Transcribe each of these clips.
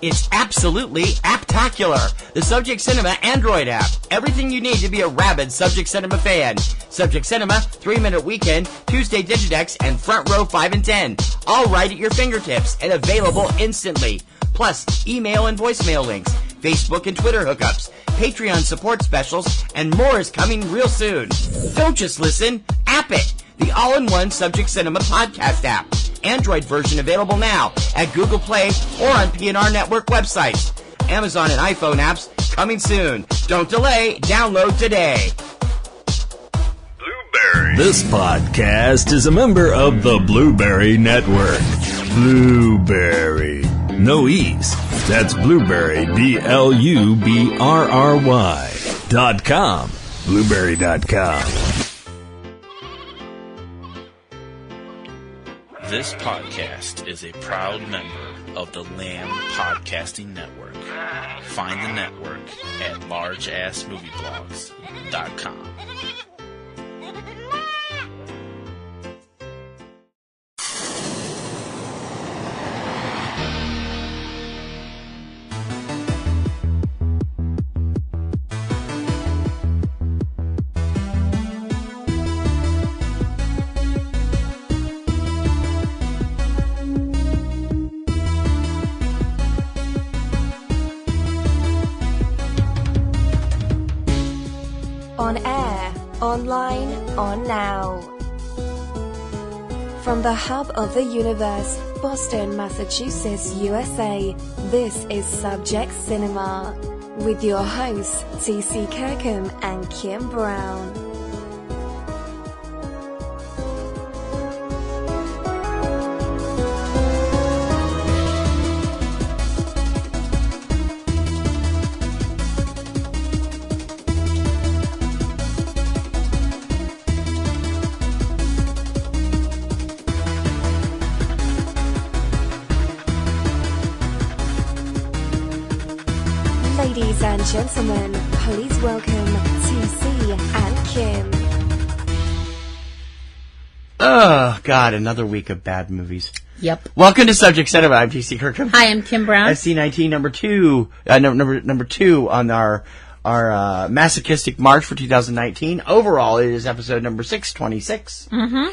It's absolutely apptacular. The Subject Cinema Android app. Everything you need to be a rabid Subject Cinema fan. Subject Cinema, 3-Minute Weekend, Tuesday Digidex, and Front Row 5 and 10. All right at your fingertips and available instantly. Plus, email and voicemail links, Facebook and Twitter hookups, Patreon support specials, and more is coming real soon. Don't just listen, app it. The all-in-one Subject Cinema podcast app. Android version available now at Google Play or on PNR Network websites. Amazon and iPhone apps coming soon. Don't delay. Download today. Blueberry. This podcast is a member of the Blueberry Network. Blueberry. No E's. That's Blueberry, BLUBRRY.com. Blueberry.com. This podcast is a proud member of the Lamb Podcasting Network. Find the network at largeassmovieblogs.com. On air, online, on now. From the hub of the universe, Boston, Massachusetts, USA, this is Subject Cinema, with your hosts, T.C. Kirkham and Kim Brown. Ladies and gentlemen, please welcome TC and Kim. Oh, God, another week of bad movies. Yep. Welcome to Subject Cinema. I'm TC Kirkham. Hi, I'm Kim Brown. SC19 number two on our Masochistic March for 2019. Overall, it is episode number 626. Mm-hmm.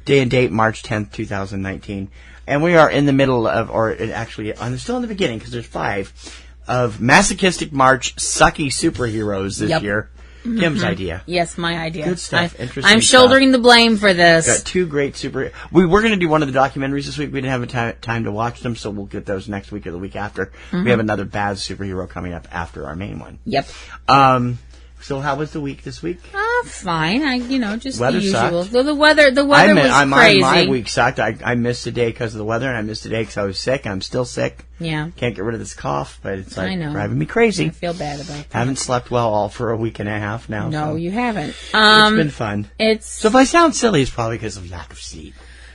Day and date, March 10th, 2019. And we are in the middle of, or actually, I'm still in the beginning because there's 5. Of Masochistic March Sucky Superheroes this year. Kim's idea. Yes, my idea. Good stuff. Interesting I'm shouldering the blame for this. Got 2 great super... We were going to do one of the documentaries this week. We didn't have time to watch them, so we'll get those next week or the week after. Mm-hmm. We have another bad superhero coming up after our main one. Yep. So how was the week this week? Fine. Just weather the usual. Sucked. The weather was crazy. My week sucked. I missed a day because of the weather, and I missed a day because I was sick. I'm still sick. Yeah. Can't get rid of this cough, but it's I know. driving me crazy. I feel bad about that. Haven't slept well all for a week and a half now. No, so. you haven't. It's been fun. So if I sound silly, it's probably because of lack of sleep.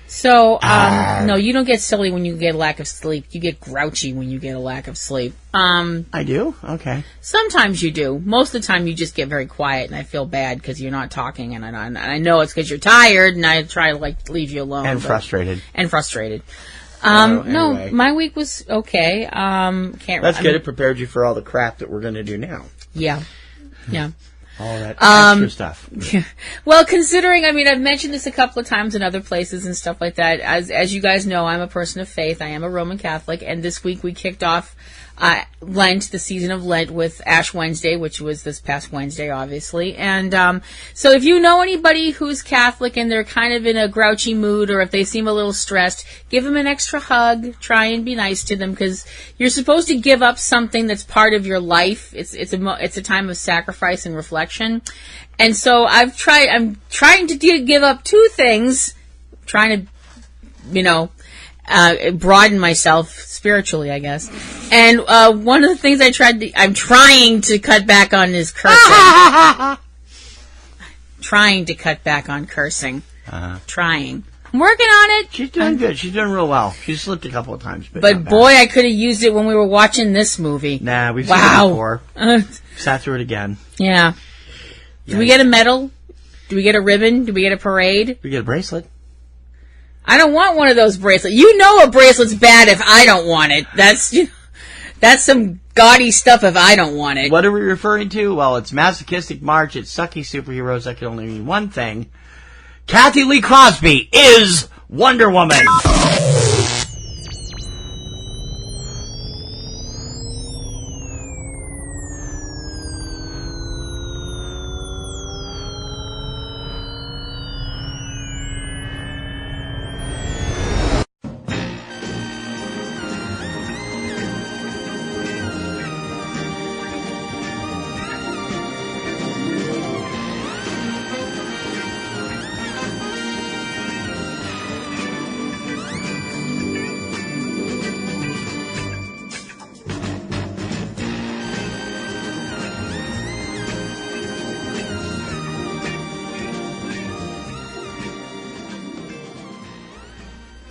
So, no, you don't get silly when you get a lack of sleep. You get grouchy when you get a lack of sleep. I do? Okay. Sometimes you do. Most of the time you just get very quiet, and I feel bad because you're not talking, and I know it's because you're tired, and I try to, leave you alone. And frustrated. Anyway. No, my week was okay. That's good. It prepared you for all the crap that we're going to do now. Yeah. All that extra stuff. Well, considering, I've mentioned this a couple of times in other places and stuff like that. As you guys know, I'm a person of faith. I am a Roman Catholic, and this week we kicked off Lent, the season of Lent, with Ash Wednesday, which was this past Wednesday, obviously. And so if you know anybody who's Catholic and they're kind of in a grouchy mood, or if they seem a little stressed, give them an extra hug. Try and be nice to them, because you're supposed to give up something that's part of your life. It's a time of sacrifice and reflection. And so I'm trying to give up 2 things, trying to, broaden myself spiritually, I guess. And one of the things I'm trying to cut back on is cursing. Trying to cut back on cursing. Trying. I'm working on it. She's doing good. She's doing real well. She slipped a couple of times. But boy, I could have used it when we were watching this movie. Nah, we've seen it before. Sat through it again. Yeah. Do we get a medal? Do we get a ribbon? Do we get a parade? We get a bracelet. I don't want one of those bracelets. You know a bracelet's bad if I don't want it. That's some gaudy stuff if I don't want it. What are we referring to? Well, it's Masochistic March, it's Sucky Superheroes. That can only mean one thing. Kathy Lee Crosby is Wonder Woman.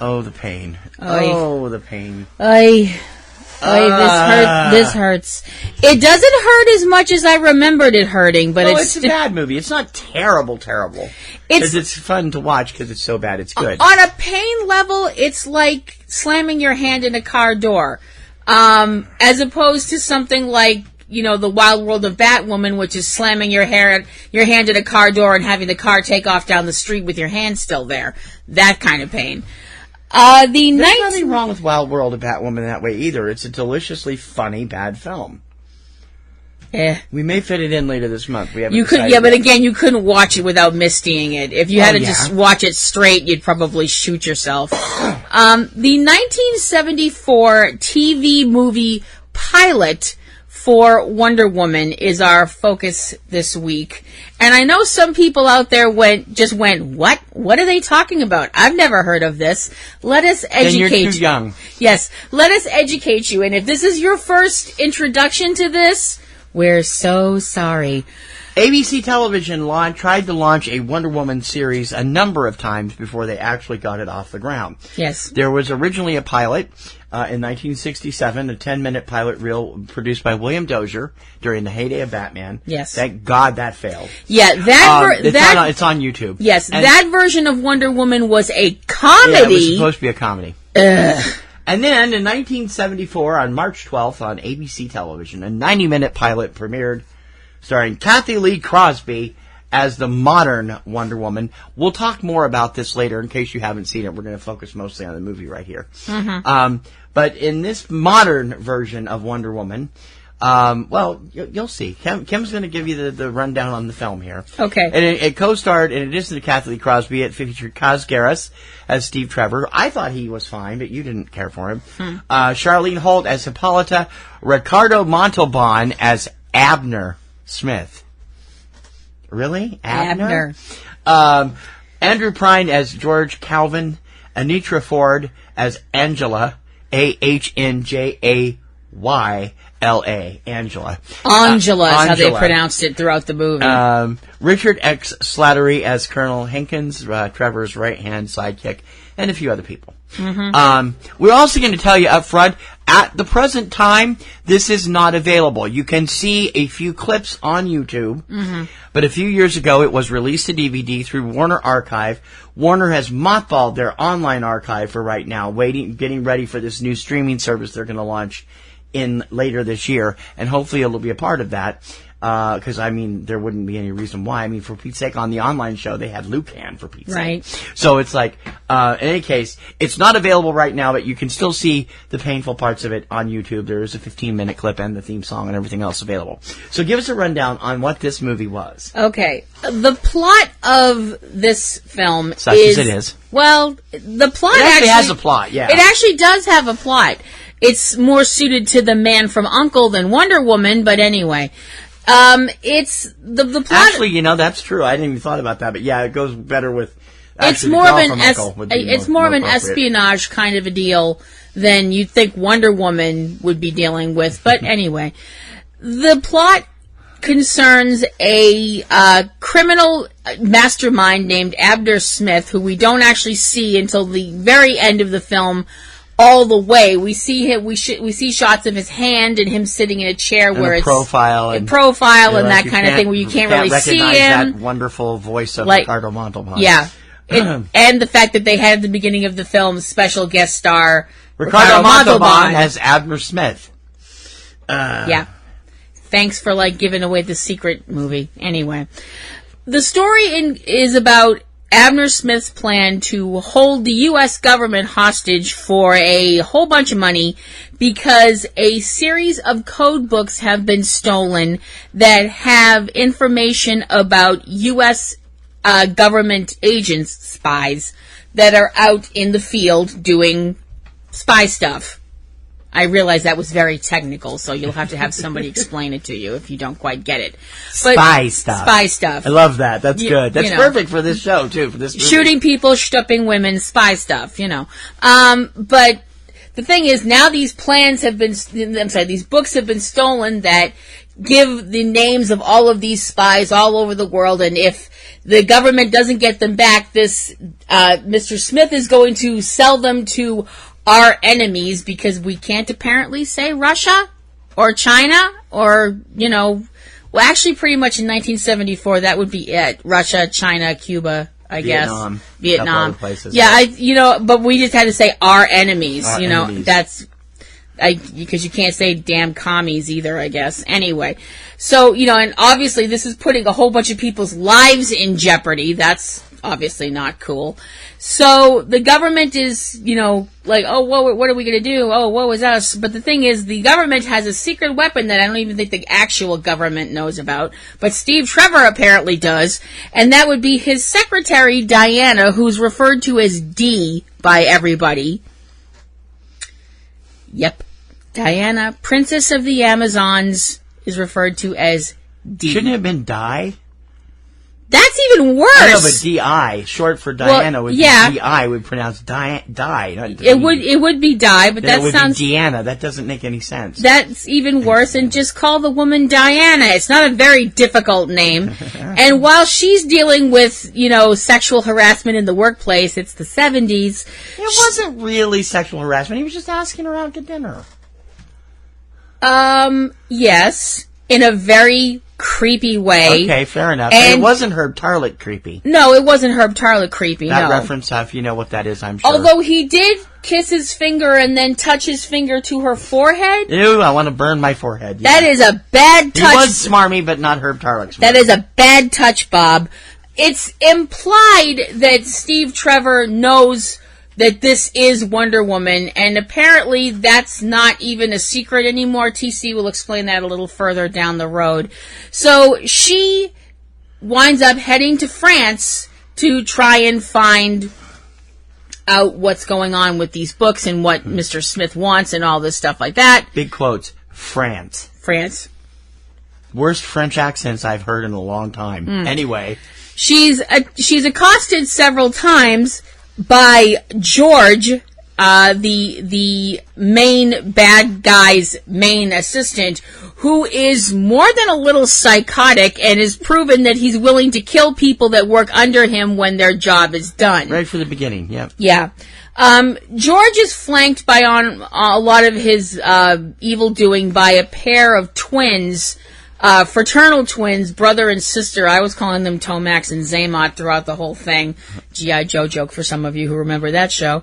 Oh, the pain. Oh, the pain. This hurts. It doesn't hurt as much as I remembered it hurting, but it's a bad movie. It's not terrible. It's fun to watch because it's so bad it's good. On a pain level, it's like slamming your hand in a car door. As opposed to something like, The Wild World of Batwoman, which is slamming your hand in a car door and having the car take off down the street with your hand still there. That kind of pain. There's nothing wrong with Wild World of Batwoman that way either. It's a deliciously funny, bad film. We may fit it in later this month. We haven't decided yet. But again, you couldn't watch it without mistying it. If you had to just watch it straight, you'd probably shoot yourself. The 1974 TV movie pilot for Wonder Woman is our focus this week. And I know some people out there went, what? What are they talking about? I've never heard of this. Let us educate you. Then you're too young. Yes, let us educate you. And if this is your first introduction to this, we're so sorry. ABC Television tried to launch a Wonder Woman series a number of times before they actually got it off the ground. Yes. There was originally a pilot in 1967, a 10-minute pilot reel produced by William Dozier during the heyday of Batman. Yes. Thank God that failed. Yeah, it's on YouTube. Yes, that version of Wonder Woman was a comedy. Yeah, it was supposed to be a comedy. And then in 1974, on March 12th on ABC Television, a 90-minute pilot premiered starring Kathy Lee Crosby as the modern Wonder Woman. We'll talk more about this later in case you haven't seen it. We're going to focus mostly on the movie right here. Mm-hmm. But in this modern version of Wonder Woman, you'll see. Kim's going to give you the rundown on the film here. Okay. And it co-starred, in addition to Kathy Lee Crosby, it featured Kaz Garris as Steve Trevor. I thought he was fine, but you didn't care for him. Charlene Holt as Hippolyta. Ricardo Montalban as Abner Smith. Really? Abner? Andrew Prine as George Calvin. Anitra Ford as Angela. AHNJAYLA. Angela. Angela is how they pronounced it throughout the movie. Richard X. Slattery as Colonel Hankins, Trevor's right-hand sidekick, and a few other people. Mm-hmm. We're also going to tell you up front, at the present time, this is not available. You can see a few clips on YouTube, but a few years ago it was released to DVD through Warner Archive. Warner has mothballed their online archive for right now, getting ready for this new streaming service they're going to launch in later this year, and hopefully it'll be a part of that. Because, there wouldn't be any reason why. For Pete's sake, on the online show, they had Lucan, for Pete's sake. So it's like, in any case, it's not available right now, but you can still see the painful parts of it on YouTube. There is a 15-minute clip and the theme song and everything else available. So give us a rundown on what this movie was. Okay. The plot of this film Such as it is. Well, the plot actually has a plot, yeah. It actually does have a plot. It's more suited to the Man from U.N.C.L.E. than Wonder Woman, but anyway... it's the plot. Actually, that's true. I didn't even thought about that, but yeah, it goes better with. It's more of an espionage kind of a deal than you'd think Wonder Woman would be dealing with. But anyway, the plot concerns a criminal mastermind named Abner Smith, who we don't actually see until the very end of the film. All the way, we see him. We see shots of his hand and him sitting in a chair and where it's profile and that kind of thing, where you can't really see him. That wonderful voice of Ricardo Montalban. Yeah, and the fact that they had at the beginning of the film special guest star Ricardo Montalban as Abner Smith. Yeah. Thanks for, giving away the secret movie. Anyway. The story is about Abner Smith's plan to hold the U.S. government hostage for a whole bunch of money because a series of code books have been stolen that have information about U.S. Government agents, spies, that are out in the field doing spy stuff. I realize that was very technical, so you'll have to have somebody explain it to you if you don't quite get it. But spy stuff. Spy stuff. I love that. That's good. That's perfect for this show, too, for this movie. Shooting people, stupping women, spy stuff, But the thing is, now these these books have been stolen that give the names of all of these spies all over the world, and if the government doesn't get them back, this Mr. Smith is going to sell them to our enemies, because we can't apparently say Russia or China or, actually pretty much in 1974 that would be it. Russia, China, Cuba, I guess. Vietnam. Other places. Yeah, but we just had to say our enemies, enemies. That's because you can't say damn commies either, I guess. Anyway, so, and obviously this is putting a whole bunch of people's lives in jeopardy. That's obviously not cool. So the government is, oh, what are we going to do? Oh, woe is us. But the thing is, the government has a secret weapon that I don't even think the actual government knows about. But Steve Trevor apparently does. And that would be his secretary, Diana, who's referred to as D by everybody. Yep. Diana, Princess of the Amazons, is referred to as D. Shouldn't it have been Di? That's even worse. I know, but D.I., short for Diana, would be D.I., would pronounce Die. It would be Di, but that sounds... Be Deanna. That doesn't make any sense. That's even worse, and just call the woman Diana. It's not a very difficult name. And while she's dealing with, sexual harassment in the workplace, it's the 70s. It wasn't really sexual harassment. He was just asking her out to dinner. Yes, in a very creepy way. Okay, fair enough. And it wasn't Herb Tarlett creepy. No, it wasn't Herb Tarlett creepy, that no. reference stuff, you know what that is, I'm sure. Although he did kiss his finger and then touch his finger to her forehead. Ew, I want to burn my forehead. Yeah. That is a bad touch. He was smarmy, but not Herb Tarlett smarmy. That is a bad touch, Bob. It's implied that Steve Trevor knows that this is Wonder Woman, and apparently that's not even a secret anymore. TC will explain that a little further down the road. So she winds up heading to France to try and find out what's going on with these books and what Mr. Smith wants and all this stuff like that. Big quotes. France. Worst French accents I've heard in a long time. Anyway. She's accosted several times by George, the main bad guy's main assistant, who is more than a little psychotic and has proven that he's willing to kill people that work under him when their job is done. Right from the beginning, yep. Yeah. George is flanked by on a lot of his evil doing by a pair of twins, fraternal twins, brother and sister. I was calling them Tomax and Zaymot throughout the whole thing. G.I. Joe joke for some of you who remember that show.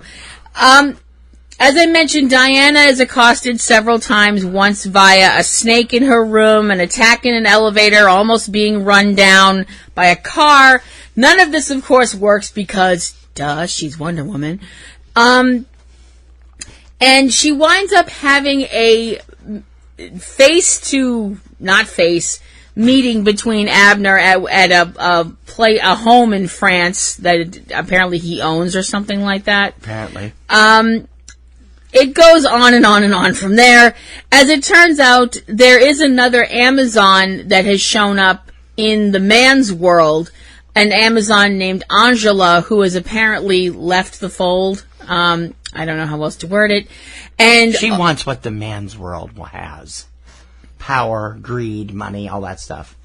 As I mentioned, Diana is accosted several times, once via a snake in her room, an attack in an elevator, almost being run down by a car. None of this, of course, works because, duh, she's Wonder Woman. And she winds up having a meeting between Abner at a home in France that apparently he owns or something like that. Apparently. It goes on and on and on from there. As it turns out, there is another Amazon that has shown up in the man's world, an Amazon named Angela, who has apparently left the fold. I don't know how else to word it. And she wants what the man's world has. Power, greed, money, all that stuff.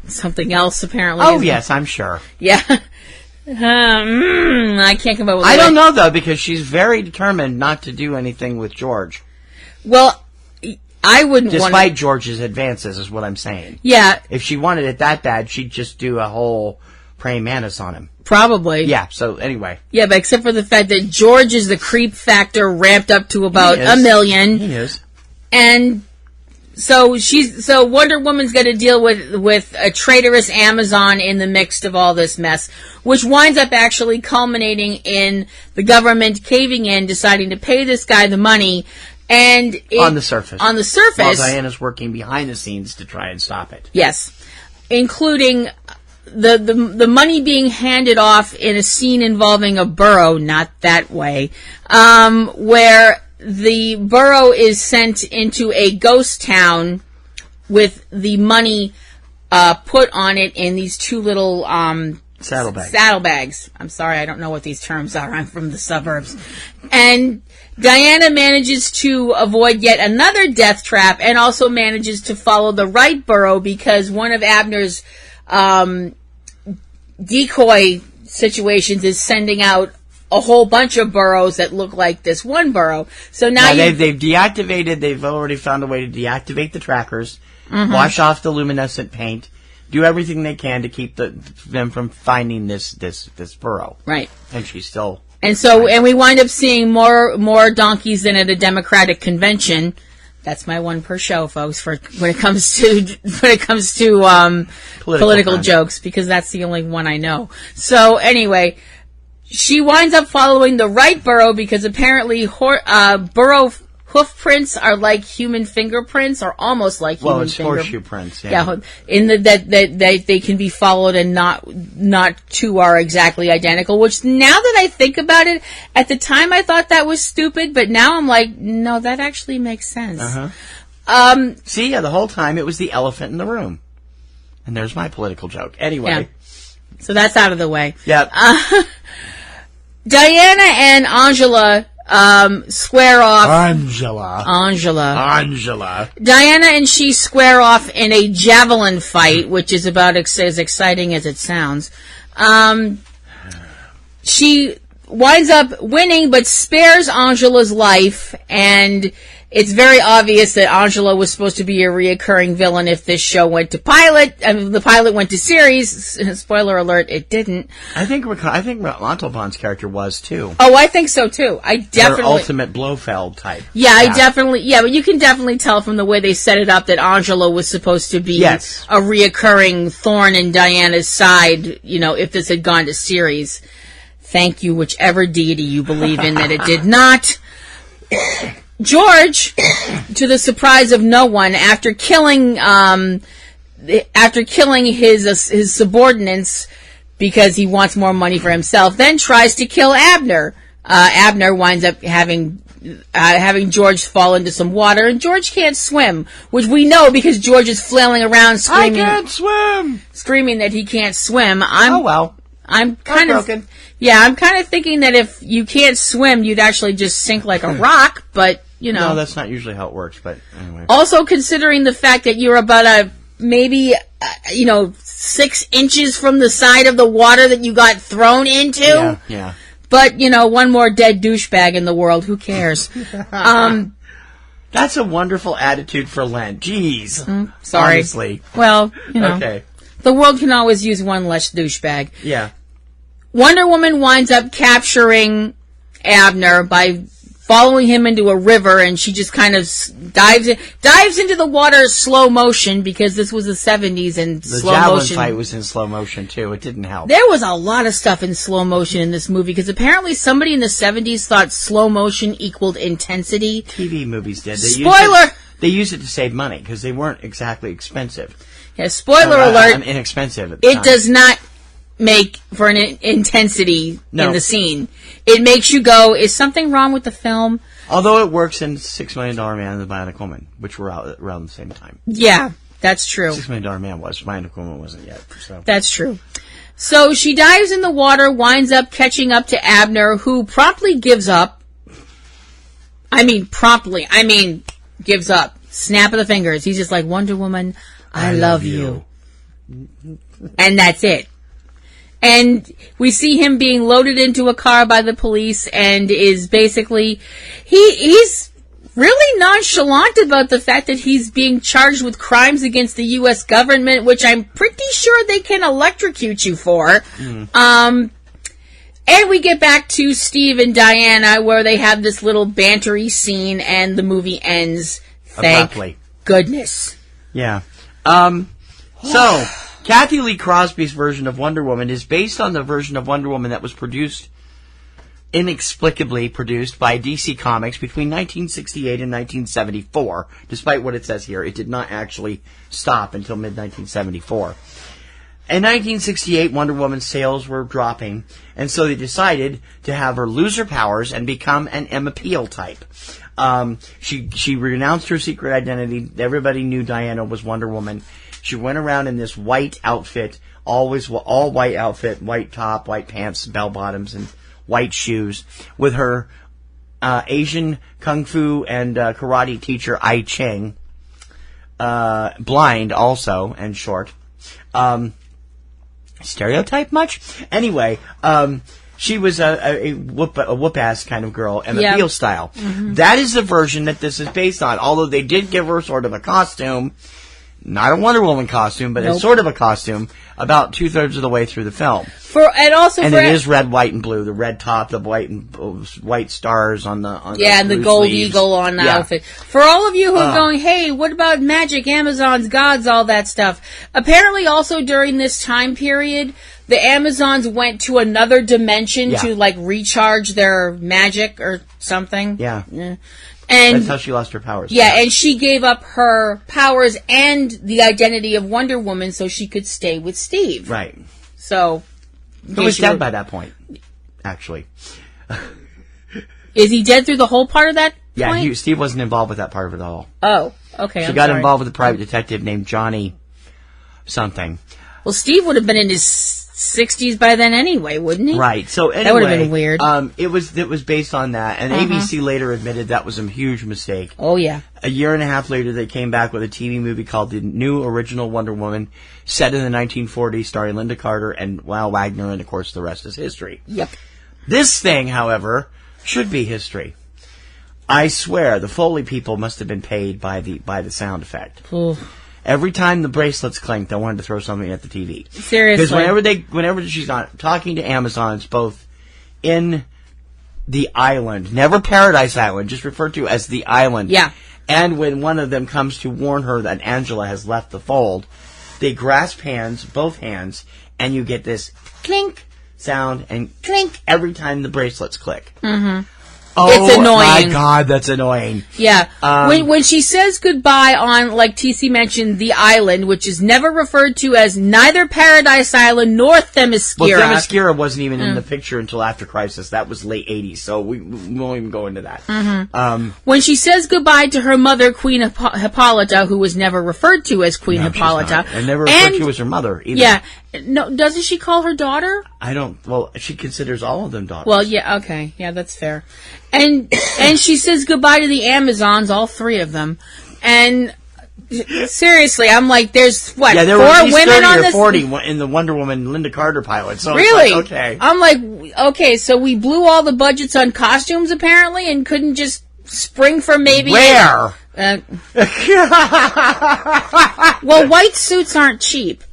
Something else, apparently. Oh, yes, I'm sure. Yeah. I can't come up with I don't know, though, because she's very determined not to do anything with George. Well, I wouldn't Despite George's advances, is what I'm saying. Yeah. If she wanted it that bad, she'd just do a whole praying mantis on him. Probably. Yeah, so anyway. Yeah, but except for the fact that George is the creep factor ramped up to about 1 million. He is. And so Wonder Woman's got to deal with a traitorous Amazon in the midst of all this mess, which winds up actually culminating in the government caving in, deciding to pay this guy the money. And on the surface. While Diana's working behind the scenes to try and stop it. Yes. Including the money being handed off in a scene involving a burrow, not that way, where the burrow is sent into a ghost town with the money put on it in these two little saddlebags. I'm sorry, I don't know what these terms are. I'm from the suburbs. And Diana manages to avoid yet another death trap and also manages to follow the right burrow because one of Abner's decoy situations is sending out a whole bunch of burrows that look like this one burrow. So now they've deactivated. They've already found a way to deactivate the trackers, wash off the luminescent paint, do everything they can to keep them from finding this burrow. Right. And she's still. And we wind up seeing more donkeys than at a Democratic convention. That's my one per show, folks, for when it comes to political jokes, because that's the only one I know. So anyway, she winds up following the right burrow because apparently burrow hoof prints are like human fingerprints, or almost like human fingerprints. Well, it's horseshoe prints. Yeah. In that they can be followed and not two are exactly identical. Which now that I think about it, at the time I thought that was stupid, but now I'm like, no, that actually makes sense. See, the whole time it was the elephant in the room, and there's my political joke. Anyway, so that's out of the way. Yep. Diana and Angela square off. Angela. Diana and she square off in a javelin fight, which is about as exciting as it sounds. She winds up winning, but spares Angela's life, and it's very obvious that Angela was supposed to be a reoccurring villain if this show went to pilot. I mean, the pilot went to series. Spoiler alert, it didn't. I think Montalban's character was too. Oh, I think so too. Her ultimate Blofeld type. Yeah, but you can definitely tell from the way they set it up that Angela was supposed to be a reoccurring thorn in Diana's side, if this had gone to series. Thank you, whichever deity you believe in, that it did not. George, to the surprise of no one, after killing his subordinates because he wants more money for himself, then tries to kill Abner. Abner winds up having George fall into some water, and George can't swim, which we know because George is flailing around screaming. I can't swim! Screaming that he can't swim. I'm kind of thinking that if you can't swim, you'd actually just sink like a rock, but, No, that's not usually how it works, but anyway. Also, considering the fact that you're about maybe 6 inches from the side of the water that you got thrown into. Yeah. But, one more dead douchebag in the world, who cares? That's a wonderful attitude for Lent. Jeez. Sorry. Honestly. Well, Okay. The world can always use one less douchebag. Yeah. Wonder Woman winds up capturing Abner by following him into a river, and she just kind of dives into the water slow motion because this was the 70s and slow motion. The javelin fight was in slow motion too. It didn't help. There was a lot of stuff in slow motion in this movie because apparently somebody in the 70s thought slow motion equaled intensity. TV movies did. Spoiler! They used it to save money because they weren't exactly expensive. Yeah, spoiler alert. Inexpensive at the time. It does not make for an intensity in the scene. It makes you go, is something wrong with the film? Although it works in $6 Million Man and The Bionic Woman, which were out around the same time. Yeah, that's true. $6 Million Man was. Bionic Woman wasn't yet. So. That's true. So she dives in the water, winds up catching up to Abner, who promptly gives up. Gives up. Snap of the fingers. He's just like, Wonder Woman, I love you. And that's it. And we see him being loaded into a car by the police and is basically, he's really nonchalant about the fact that he's being charged with crimes against the U.S. government, which I'm pretty sure they can electrocute you for. And we get back to Steve and Diana where they have this little bantery scene and the movie ends. abruptly. Goodness. Yeah. So, Kathy Lee Crosby's version of Wonder Woman is based on the version of Wonder Woman that was inexplicably produced by DC Comics between 1968 and 1974. Despite what it says here, it did not actually stop until mid-1974. In 1968, Wonder Woman's sales were dropping, and so they decided to have her lose her powers and become an Emma Peel type. She renounced her secret identity. Everybody knew Diana was Wonder Woman. She went around in this white outfit, all white outfit, white top, white pants, bell bottoms, and white shoes, with her Asian kung fu and karate teacher Ai Ching, blind also and short. Stereotype much? Anyway, she was a whoop-ass kind of girl, Emma Peel style. Mm-hmm. That is the version that this is based on, although they did give her sort of a costume, not a Wonder Woman costume, but it's sort of a costume, about 2/3 of the way through the film. It is red, white, and blue. The red top, the white stars on the and the gold sleeves. Eagle on the outfit. For all of you who are going, hey, what about magic, Amazons, gods, all that stuff? Apparently, also during this time period, the Amazons went to another dimension to recharge their magic or something. Yeah. And that's how she lost her powers. Yeah, and she gave up her powers and the identity of Wonder Woman so she could stay with Steve. Right. So, he was dead by that point, actually. Is he dead through the whole part of that point? Yeah, Steve wasn't involved with that part of it at all. Oh, okay. She got involved with a private detective named Johnny something. Well, Steve would have been in his 60s by then anyway, wouldn't he? Right. So anyway, that would have been weird. It was based on that, and ABC later admitted that was a huge mistake. Oh yeah. A year and a half later, they came back with a TV movie called The New Original Wonder Woman, set in the 1940s, starring Linda Carter and Val Wagner, and of course the rest is history. Yep. This thing, however, should be history. I swear, the Foley people must have been paid by the sound effect. Ooh. Every time the bracelets clinked, I wanted to throw something at the TV. Seriously. Because whenever she's not talking to Amazons, both in the island, never Paradise Island, just referred to as the island. Yeah. And when one of them comes to warn her that Angela has left the fold, they grasp hands, both hands, and you get this clink sound and clink every time the bracelets click. Mm-hmm. Oh, it's annoying. My God, that's annoying. Yeah. When she says goodbye on, like TC mentioned, the island, which is never referred to as neither Paradise Island nor Themyscira. Well, Themyscira wasn't even in the picture until after Crisis. That was late 80s, so we won't even go into that. Mm-hmm. When she says goodbye to her mother, Queen Hippolyta, who was never referred to as Queen Hippolyta. And never referred to as her mother, either. Yeah. No, doesn't she call her daughter? Well, she considers all of them daughters. Well, yeah, okay. Yeah, that's fair. And she says goodbye to the Amazons, all three of them. And seriously, I'm like, there's what, there 4 were at least women 30 on or this? 40 in the Wonder Woman Linda Carter pilot. So really? It's like, okay. I'm like, okay, so we blew all the budgets on costumes apparently and couldn't just spring for maybe where? Well, white suits aren't cheap.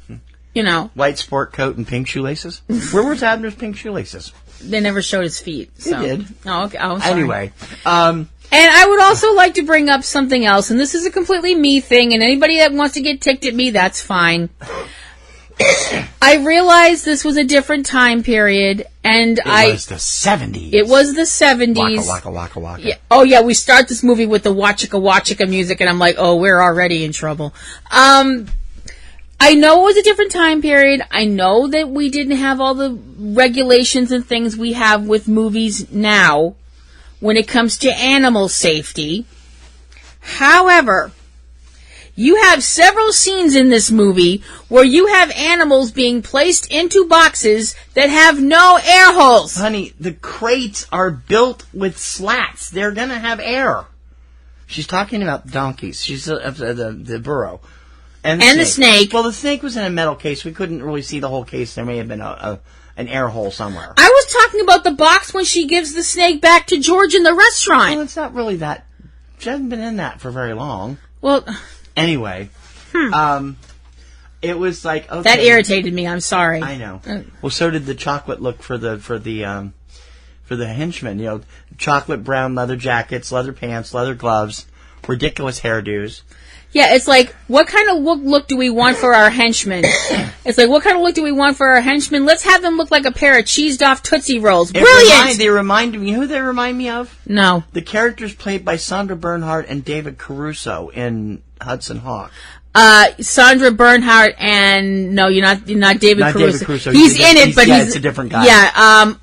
You know. White sport coat and pink shoelaces? Where was Abner's pink shoelaces? They never showed his feet. So. They did. Oh, okay. Oh, sorry. Anyway. And I would also like to bring up something else, and this is a completely me thing, and anybody that wants to get ticked at me, that's fine. I realized this was a different time period, and it was the 70s. It was the 70s. Waka, waka, waka, waka. Yeah. Oh, yeah, we start this movie with the Wachika Wachika music, and I'm like, oh, we're already in trouble. I know it was a different time period. I know that we didn't have all the regulations and things we have with movies now when it comes to animal safety. However, you have several scenes in this movie where you have animals being placed into boxes that have no air holes. Honey, the crates are built with slats. They're going to have air. She's talking about donkeys. She's the burro. And the snake. Well, the snake was in a metal case. We couldn't really see the whole case. There may have been an air hole somewhere. I was talking about the box when she gives the snake back to George in the restaurant. Well, it's not really that. She hasn't been in that for very long. Well, anyway, it was like, okay. That irritated me. I'm sorry. I know. Well, so did the chocolate look for the henchmen. You know, chocolate brown leather jackets, leather pants, leather gloves, ridiculous hairdos. Yeah, it's like, what kind of look do we want for our henchmen? It's like, what kind of look do we want for our henchmen? Let's have them look like a pair of cheesed-off Tootsie Rolls. Brilliant! They remind me, who they remind me of? No. The characters played by Sandra Bernhard and David Caruso in Hudson Hawk. Sandra Bernhard and no, you're not David Caruso. David Caruso. He's in it, but it's a different guy. Yeah.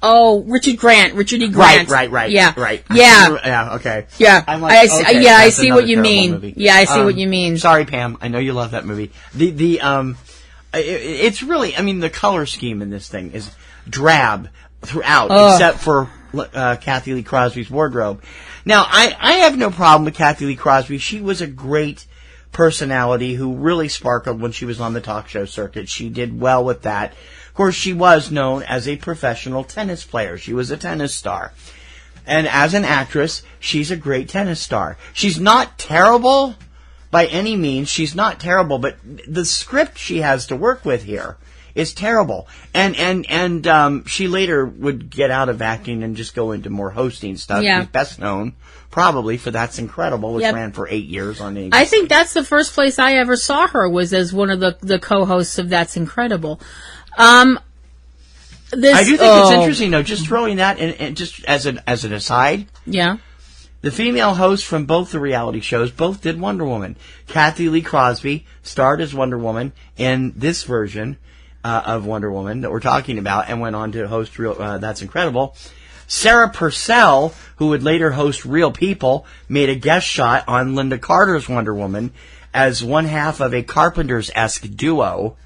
Richard E. Grant. Right. Yeah. Right. Yeah. Okay. Yeah. I'm like, I see what you mean. Movie. Yeah, I see what you mean. Sorry, Pam. I know you love that movie. It's really, I mean, the color scheme in this thing is drab throughout, except for Kathy Lee Crosby's wardrobe. Now, I have no problem with Kathy Lee Crosby. She was a great personality who really sparkled when she was on the talk show circuit. She did well with that. Of course, she was known as a professional tennis player. She was a tennis star. And as an actress, she's a great tennis star. She's not terrible by any means. She's not terrible, but the script she has to work with here is terrible. And she later would get out of acting and just go into more hosting stuff. Yeah. She's best known probably for That's Incredible, which ran for 8 years on ABC. I think that's the first place I ever saw her, was as one of the co-hosts of That's Incredible. I do think it's interesting, though, just throwing that in just as an aside. Yeah. The female hosts from both the reality shows both did Wonder Woman. Kathy Lee Crosby starred as Wonder Woman in this version of Wonder Woman that we're talking about, and went on to host That's Incredible. Sarah Purcell, who would later host Real People, made a guest shot on Linda Carter's Wonder Woman as one half of a Carpenters-esque duo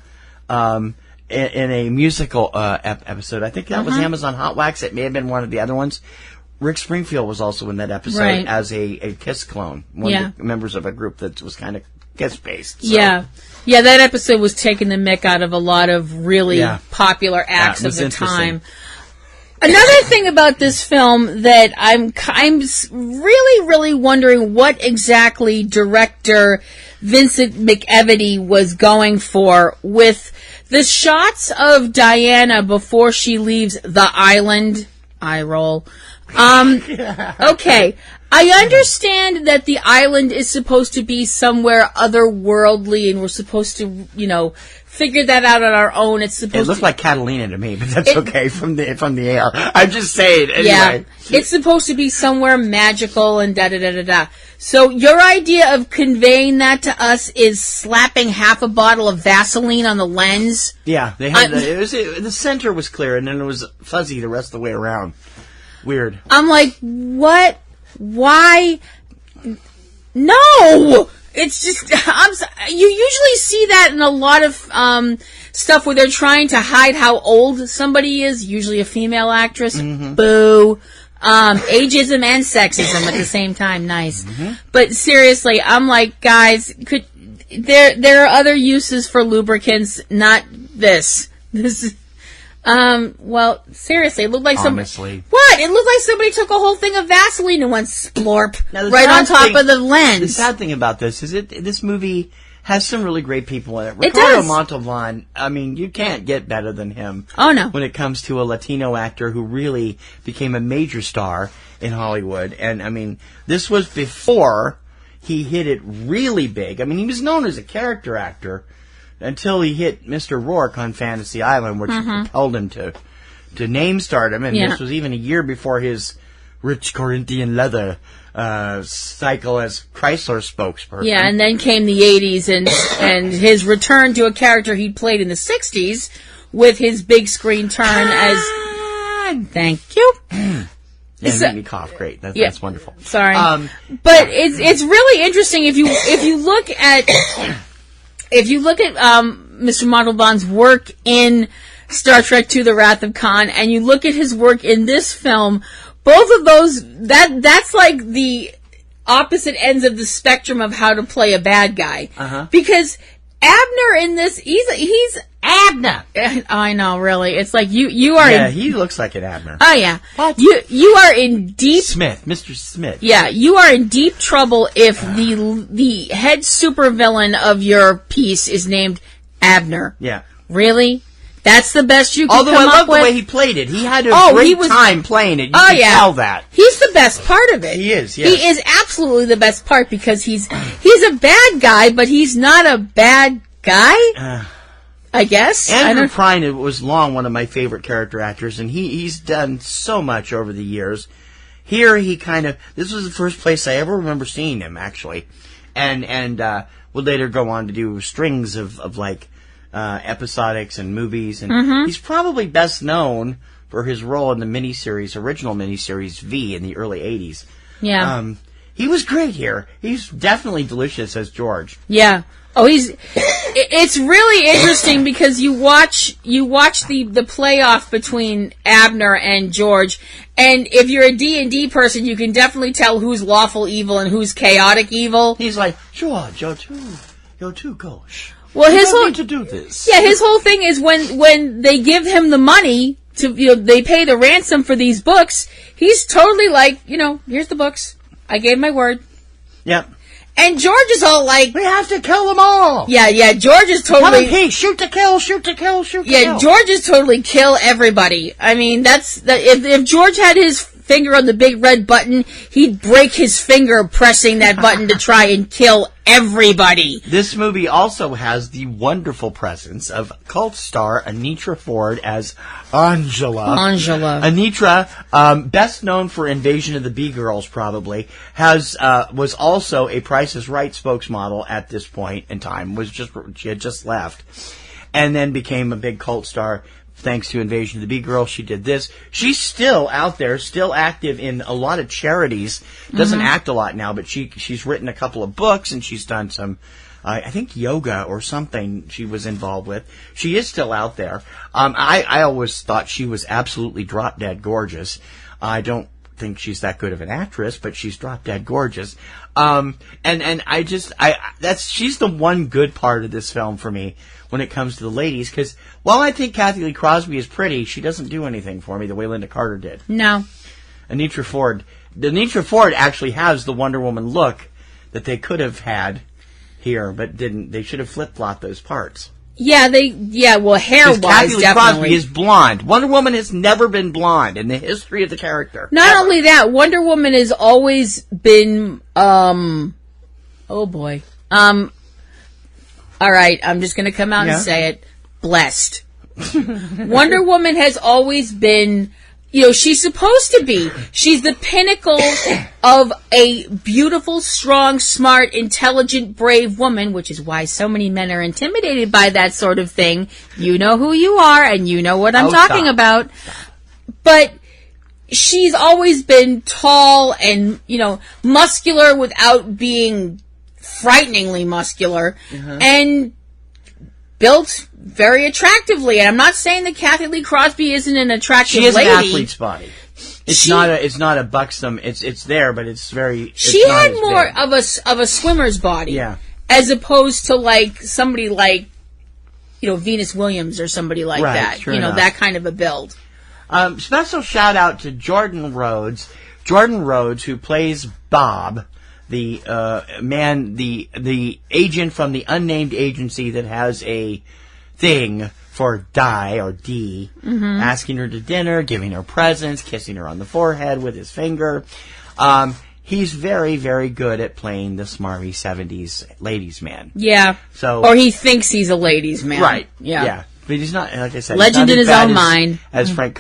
in a musical episode. I think that was Amazon Hot Wax. It may have been one of the other ones. Rick Springfield was also in that episode as a Kiss clone, one of the members of a group that was kind of Kiss-based. So. Yeah, that episode was taking the mick out of a lot of really popular acts of the time. Another thing about this film that I'm really, really wondering what exactly director Vincent McEvedy was going for with the shots of Diana before she leaves the island. Eye roll. Okay. I understand that the island is supposed to be somewhere otherworldly, and we're supposed to, figure that out on our own. It looked like Catalina to me, but that's okay from the air. I'm just saying. Anyway. Yeah, it's supposed to be somewhere magical and da-da-da-da-da. So your idea of conveying that to us is slapping half a bottle of Vaseline on the lens? Yeah, they had the center was clear, and then it was fuzzy the rest of the way around. Weird. I'm like, what? Why? No! It's just, you usually see that in a lot of stuff where they're trying to hide how old somebody is, usually a female actress. Mm-hmm. Boo. Ageism and sexism at the same time. Nice. Mm-hmm. But seriously, I'm like, guys, there are other uses for lubricants, not this. This is... well, seriously, it looked like Honestly. What? It looked like somebody took a whole thing of Vaseline and went splorp right on top of the lens. The sad thing about this is this movie has some really great people in it. It Ricardo does. Montalban, I mean, you can't get better than him. Oh, no. When it comes to a Latino actor who really became a major star in Hollywood. And, I mean, this was before he hit it really big. I mean, he was known as a character actor until he hit Mr. Rourke on Fantasy Island, which propelled him to name stardom. And this was even a year before his rich Corinthian leather cycle as Chrysler spokesperson. Yeah, and then came the 80s and his return to a character he'd played in the 60s with his big screen turn as... Thank you. Yeah, it made me cough. Great. That's wonderful. Sorry. But it's really interesting if you look at... If you look at Mr. Montalban's work in Star Trek II: The Wrath of Khan, and you look at his work in this film, both of those, that's like the opposite ends of the spectrum of how to play a bad guy. Because Abner in this, he's Abner. I know, really. It's like you are. Yeah, he looks like an Abner. Oh yeah. What? You are in deep Mr. Smith. Yeah, you are in deep trouble if the head supervillain of your piece is named Abner. Yeah. Really? That's the best you can Although come I love up the with. way he played it. He had a great time playing it. You can tell that. He's the best part of it. He is, yes. He is absolutely the best part because he's a bad guy, but he's not a bad guy, I guess. Andrew Prine was long one of my favorite character actors, and he's done so much over the years. Here this was the first place I ever remember seeing him, actually. And would later go on to do strings of episodics and movies, and he's probably best known for his role in the original miniseries V in the early 80s. Yeah. He was great here. He's definitely delicious as George. Yeah. Oh, it's really interesting because you watch the playoff between Abner and George, and if you're a D&D person, you can definitely tell who's lawful evil and who's chaotic evil. He's like, George, you're too gauche. Well, you don't need to do this. Yeah, his whole thing is when they give him the money they pay the ransom for these books, he's totally like, here's the books. I gave my word. Yep. And George is all like, we have to kill them all. Yeah. George is totally. Hey, shoot to kill. Yeah, George is totally kill everybody. I mean, if George had his finger on the big red button, he'd break his finger pressing that button to try and kill everybody. This movie also has the wonderful presence of cult star Anitra Ford as Angela. Anitra, best known for Invasion of the Bee-Girls, probably, was also a Price is Right spokesmodel at this point in time. She had just left, and then became a big cult star. Thanks to Invasion of the Bee-Girls, she did this. She's still out there, still active in a lot of charities. Doesn't act a lot now, but she's written a couple of books, and she's done some, I think, yoga or something she was involved with. She is still out there. I always thought she was absolutely drop-dead gorgeous. I don't think she's that good of an actress, but she's drop-dead gorgeous. She's the one good part of this film for me when it comes to the ladies, because while I think Kathy Lee Crosby is pretty, she doesn't do anything for me the way Linda Carter did. No. Anitra Ford actually has the Wonder Woman look that they could have had here, but didn't. They should have flip-flopped those parts. Yeah, hair-wise, Kathy Lee definitely. Crosby is blonde. Wonder Woman has never been blonde in the history of the character. Not ever. only that, Wonder Woman has always been, oh boy. All right, I'm just going to come out and say it. Blessed. Wonder Woman has always been, she's supposed to be. She's the pinnacle of a beautiful, strong, smart, intelligent, brave woman, which is why so many men are intimidated by that sort of thing. You know who you are, and you know what I'm talking about. But she's always been tall and, muscular without being frighteningly muscular, and built very attractively. And I'm not saying that Kathy Lee Crosby isn't an attractive lady. She has an athlete's body. It's not a buxom. It's there, but it's very. She had more of a swimmer's body, as opposed to like somebody like, Venus Williams or somebody like that. That kind of a build. Special shout out to Jordan Rhodes. Jordan Rhodes, who plays Bob, the the agent from the unnamed agency that has a thing for Di or D, asking her to dinner, giving her presents, kissing her on the forehead with his finger. He's very, very good at playing the smarmy 70s ladies man. Yeah. So, or he thinks he's a ladies man. Right. Yeah. But he's not, like I said, legend in his own mind. As not Frank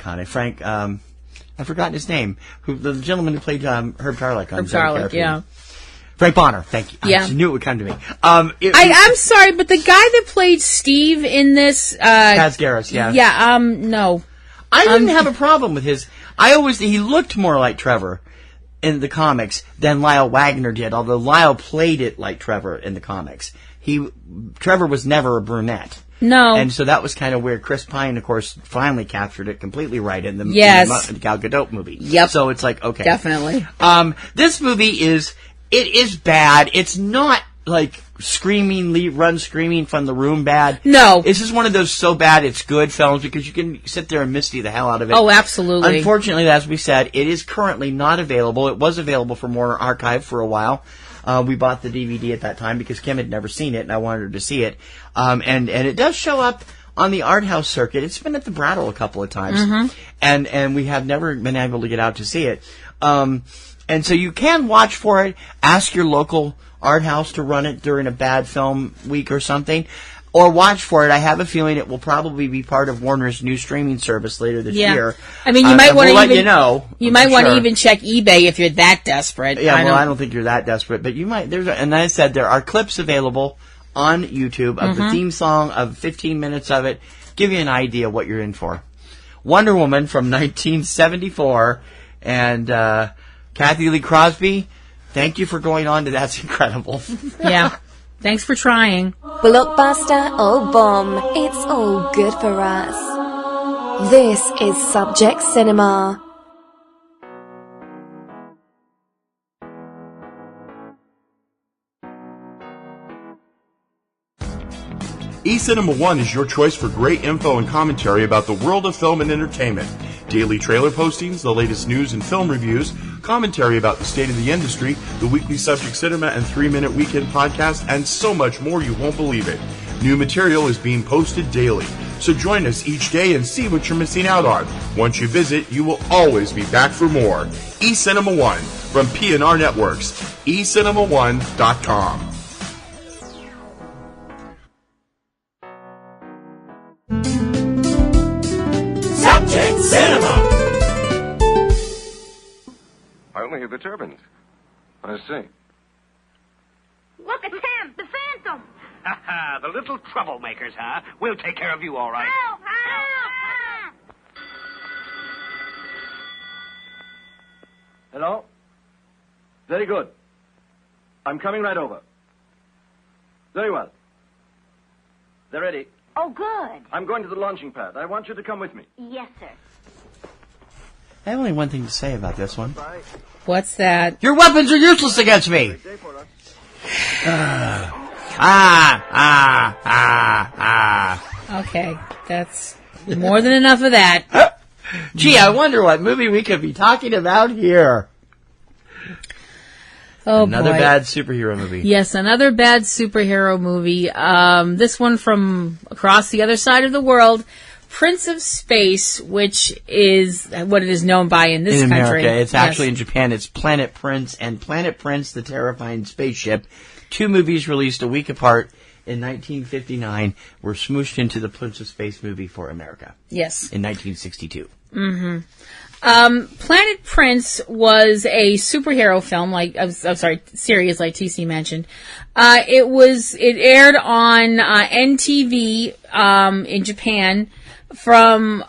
Conniff. I've forgotten his name. The gentleman who played Herb Tarlick on Tarlick, yeah. Frank Bonner, thank you. Yeah. I just knew it would come to me. I'm sorry, but the guy that played Steve in this... Kaz Garris, yeah. Yeah, no. I didn't have a problem with his... he looked more like Trevor in the comics than Lyle Wagner did, although Lyle played it like Trevor in the comics. Trevor was never a brunette. No. And so that was kind of weird. Chris Pine, of course, finally captured it completely right in the Gal Gadot movie. Yep. So it's like, okay. Definitely. This movie is bad. It's not like run screaming from the room bad. No. It's just one of those so bad it's good films because you can sit there and misty the hell out of it. Oh, absolutely. Unfortunately, as we said, it is currently not available. It was available from Warner Archive for a while. We bought the DVD at that time because Kim had never seen it and I wanted her to see it. And it does show up on the art house circuit. It's been at the Brattle a couple of times. And we have never been able to get out to see it. And so you can watch for it. Ask your local art house to run it during a bad film week or something. Or watch for it. I have a feeling it will probably be part of Warner's new streaming service later this year. I mean, you might want to let you know. You might want to even check eBay if you're that desperate. Yeah, I don't think you're that desperate, but you might. And I said there are clips available on YouTube of the theme song of 15 minutes of it. Give you an idea what you're in for. Wonder Woman from 1974, and Kathy Lee Crosby. Thank you for going on to That's Incredible. Yeah. Thanks for trying. Blockbuster or bomb, it's all good for us. This is Subject Cinema. eCinemaOne is your choice for great info and commentary about the world of film and entertainment. Daily trailer postings, the latest news and film reviews, commentary about the state of the industry, the weekly Subject Cinema and 3-Minute Weekend podcast, and so much more you won't believe it. New material is being posted daily, so join us each day and see what you're missing out on. Once you visit, you will always be back for more. eCinemaOne from PNRNetworks, eCinemaOne.com. Subject Cinema! I only hear the turbines. I see. Look, it's him, the Phantom. The little troublemakers, huh? We'll take care of you all right. Help! Help! Hello? Very good. I'm coming right over. Very well. They're ready. Oh, good. I'm going to the launching pad. I want you to come with me. Yes, sir. I have only one thing to say about this one. What's that? Your weapons are useless against me! Okay, that's more than enough of that. Gee, I wonder what movie we could be talking about here. Oh, another boy. bad superhero movie. Yes, another bad superhero movie. This one from across the other side of the world, Prince of Space, which is what it is known by in this country. America. It's actually in Japan. It's Planet Prince and Planet Prince, the Terrifying Spaceship. 2 movies released a week apart in 1959 were smooshed into the Prince of Space movie for America. Yes. In 1962. Mm-hmm. Planet Prince was a superhero film, series like TC mentioned. It aired on NTV in Japan from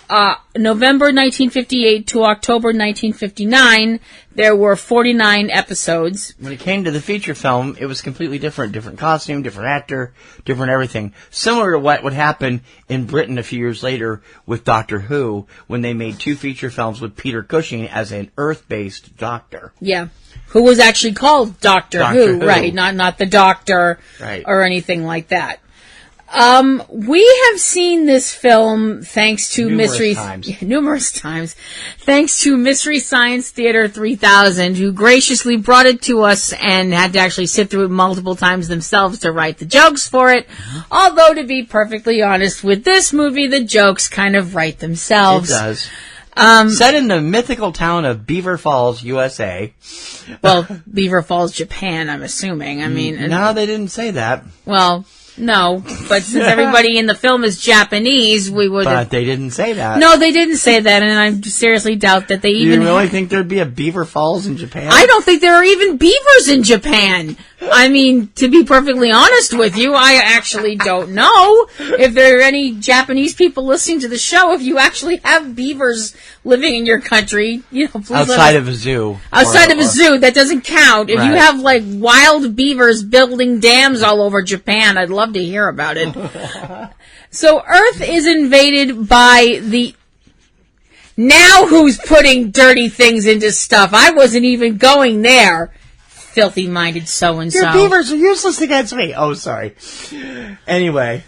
November 1958 to October 1959. There were 49 episodes. When it came to the feature film, it was completely different. Different costume, different actor, different everything. Similar to what would happen in Britain a few years later with Doctor Who, when they made 2 feature films with Peter Cushing as an Earth-based doctor. Yeah. Who was actually called Doctor Who, right? Not the Doctor, right, or anything like that. We have seen this film thanks to numerous times, thanks to Mystery Science Theater 3000, who graciously brought it to us and had to actually sit through it multiple times themselves to write the jokes for it. Although, to be perfectly honest, with this movie, the jokes kind of write themselves. It does. Set in the mythical town of Beaver Falls, USA. Well, Beaver Falls, Japan, I'm assuming. I mean... No, they didn't say that. Well... No, but since everybody in the film is Japanese, we would. But they didn't say that. No, they didn't say that, and I seriously doubt that they even. You really think there'd be a Beaver Falls in Japan? I don't think there are even beavers in Japan. I mean, to be perfectly honest with you, I actually don't know if there are any Japanese people listening to the show. If you actually have beavers living in your country, please outside of a zoo. Outside of a zoo, that doesn't count. If you have wild beavers building dams all over Japan, I'd love to hear about it. So Earth is invaded by the... Now who's putting dirty things into stuff? I wasn't even going there. filthy-minded so-and-so. Your beavers are useless against me. Oh, sorry. Anyway.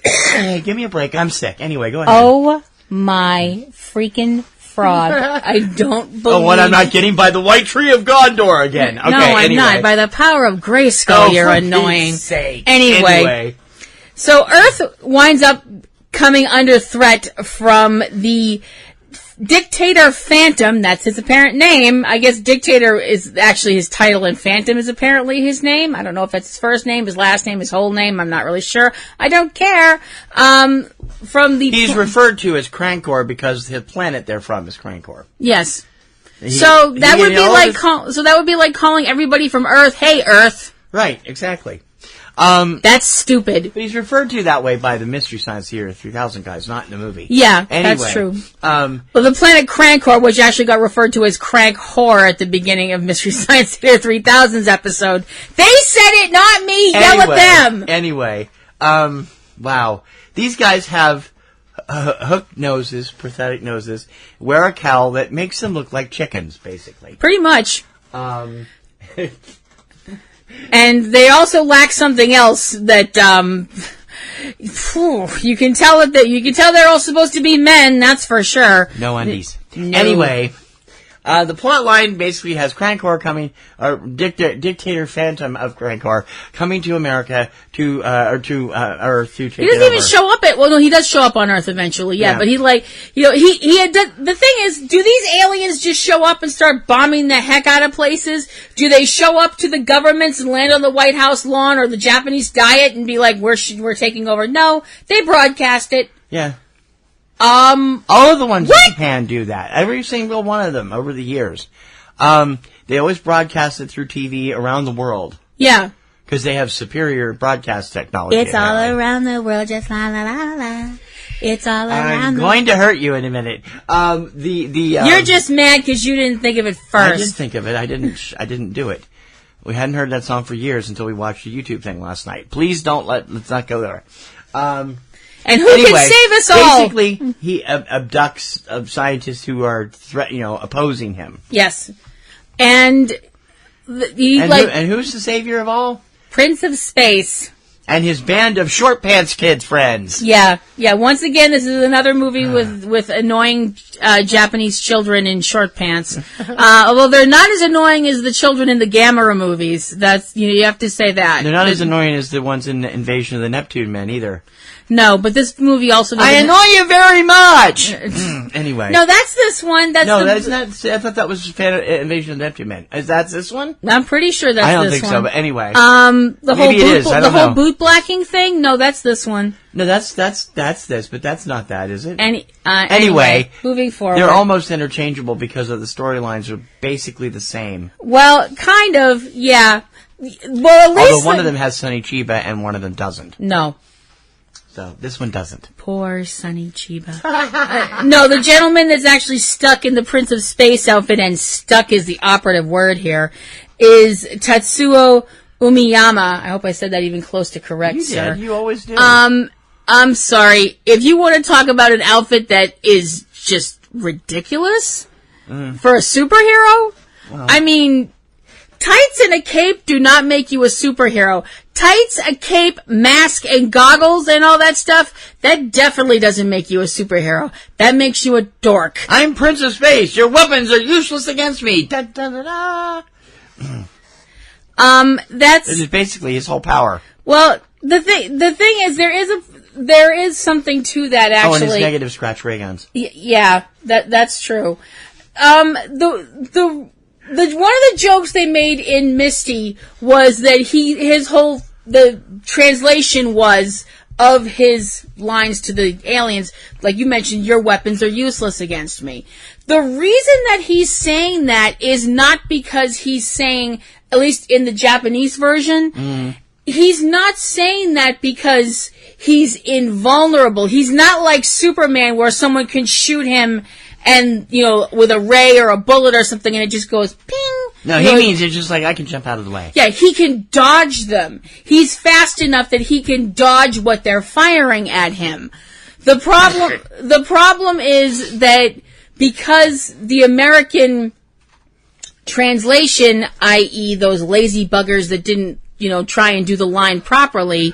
Hey, give me a break. I'm sick. Anyway, go ahead. Oh, my freaking frog. I don't believe... Oh, what I'm not getting? By the white tree of Gondor again. Okay, no, I'm not. By the power of Grayskull, you're annoying. Sake. Anyway. So Earth winds up coming under threat from the Dictator Phantom. That's his apparent name. I guess Dictator is actually his title and Phantom is apparently his name. I don't know if that's his first name, his last name, his whole name. I'm not really sure. I don't care. He's referred to as Crankor because the planet they're from is Crankor. Yes. So that would be like calling everybody from Earth, "Hey Earth." Right, exactly. That's stupid. But he's referred to that way by the Mystery Science Theater 3000 guys, not in the movie. Yeah, anyway, that's true. Well, the planet Crankor, which actually got referred to as Crank Whore at the beginning of Mystery Science Theater 3000's episode. They said it, not me. Yell at them. Anyway, wow. These guys have hooked noses, prosthetic noses, wear a cowl that makes them look like chickens, basically. Pretty much. And they also lack something else that you can tell they're all supposed to be men. That's for sure. No undies. No. Anyway, the plot line basically has Crankor coming, or Dictator Phantom of Crankor coming to America to Earth to take it over. He doesn't even show up he does show up on Earth eventually, yeah. But the thing is, do these aliens just show up and start bombing the heck out of places? Do they show up to the governments and land on the White House lawn or the Japanese Diet and be like, we're taking over? No, they broadcast it. Yeah. All of the ones in Japan do that. Every single one of them over the years. They always broadcast it through TV around the world. Yeah. Because they have superior broadcast technology. It's all around the world, just la la la la. It's all around. I'm going to hurt you in a minute. You're just mad because you didn't think of it first. I did think of it. I didn't do it. We hadn't heard that song for years until we watched the YouTube thing last night. Please let's not go there. And who can save us all? Basically, he abducts scientists who are opposing him. Yes. And who's the savior of all? Prince of Space. And his band of short pants kids friends. Yeah. Once again, this is another movie with annoying Japanese children in short pants. Although they're not as annoying as the children in the Gamera movies. That's you have to say that. They're not as annoying as the ones in Invasion of the Neptune Men either. No, but this movie also doesn't... I annoy you very much! Anyway. No, that's this one. That's not... I thought that was Invasion of the Neptune Men. Is that this one? I'm pretty sure that's this one. I don't think so, but anyway. The whole boot blacking thing? No, that's this one. No, that's this, but that's not that, is it? Anyway, moving forward. They're almost interchangeable because of the storylines are basically the same. Well, kind of, yeah. Well, at least... Although one of them has Sonny Chiba and one of them doesn't. No. So, this one doesn't. Poor Sonny Chiba. No, the gentleman that's actually stuck in the Prince of Space outfit, and stuck is the operative word here, is Tatsuo Umiyama. I hope I said that even close to correct, sir. You always do. I'm sorry. If you want to talk about an outfit that is just ridiculous for a superhero, I mean... Tights and a cape do not make you a superhero. Tights, a cape, mask, and goggles and all that stuff, that definitely doesn't make you a superhero. That makes you a dork. I'm Prince of Space. Your weapons are useless against me. Da, da, da, da. This is basically his whole power. Well, the thing is, there is something to that, actually. Oh, and his negative scratch ray guns. Yeah, that's true. One of the jokes they made in Misty was that the translation was of his lines to the aliens, like you mentioned, your weapons are useless against me. The reason that he's saying that is not because he's saying, at least in the Japanese version, he's not saying that because he's invulnerable. He's not like Superman where someone can shoot him and, with a ray or a bullet or something, and it just goes ping. No, he means it's just like, I can jump out of the way. Yeah, he can dodge them. He's fast enough that he can dodge what they're firing at him. The problem is that because the American translation, i.e. those lazy buggers that didn't, try and do the line properly,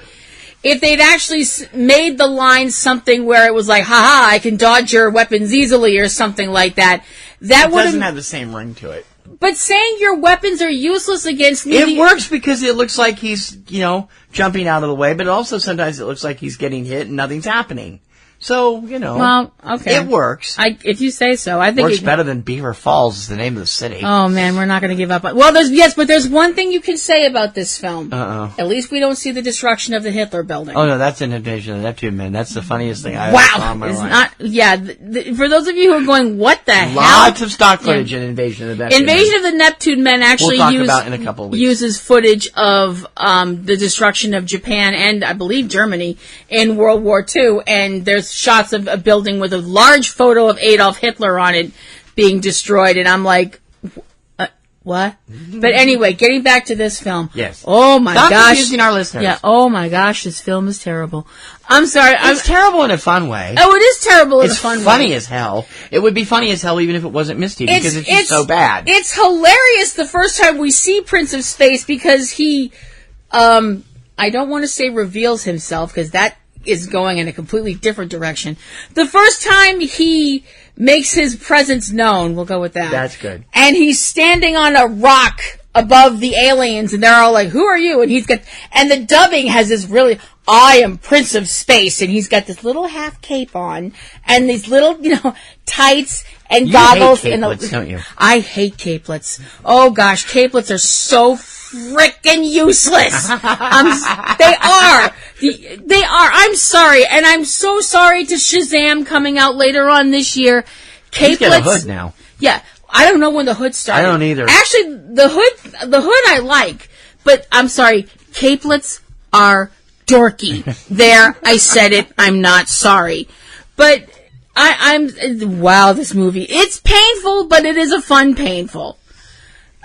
if they'd actually made the line something where it was like, haha, I can dodge your weapons easily or something like that, that would doesn't have the same ring to it. But saying your weapons are useless against me... It works because it looks like he's, jumping out of the way, but also sometimes it looks like he's getting hit and nothing's happening. So, Well, okay. It works. If you say so. I think works better than Beaver Falls is the name of the city. Oh, man, we're not going to give up. Well, there's one thing you can say about this film. Uh-oh. At least we don't see the destruction of the Hitler building. Oh, no, that's an Invasion of the Neptune Men. That's the funniest thing I ever saw in my life. For those of you who are going, what the hell? Lots of stock footage in Invasion of the Neptune Men. Invasion of the Neptune Men actually we'll talk about in a couple of weeks. Uses footage of the destruction of Japan and, I believe, Germany in World War II, and there's shots of a building with a large photo of Adolf Hitler on it being destroyed, and I'm like, what? But anyway, getting back to this film. Yes. Oh my Stop gosh. confusing our listeners. Yeah. Oh my gosh, this film is terrible. I'm sorry. It's terrible in a fun way. Oh, it is terrible in a fun way. It's funny as hell. It would be funny as hell even if it wasn't Misty because it's just so bad. It's hilarious the first time we see Prince of Space because he, I don't want to say reveals himself because that is going in a completely different direction. The first time he makes his presence known, we'll go with that. That's good. And he's standing on a rock above the aliens, and they're all like, who are you? And the dubbing has this really, I am Prince of Space, and he's got this little half cape on, and these little, tights and goggles. You hate capelets, don't you? I hate capelets. Oh gosh, capelets are so frickin' useless. They are. I'm sorry, and I'm so sorry to Shazam coming out later on this year. Capelets. He's got a hood now. Yeah, I don't know when the hood started. I don't either. Actually, the hood I like, but I'm sorry, capelets are dorky. There, I said it. I'm not sorry, but wow, this movie. It's painful, but it is a fun painful.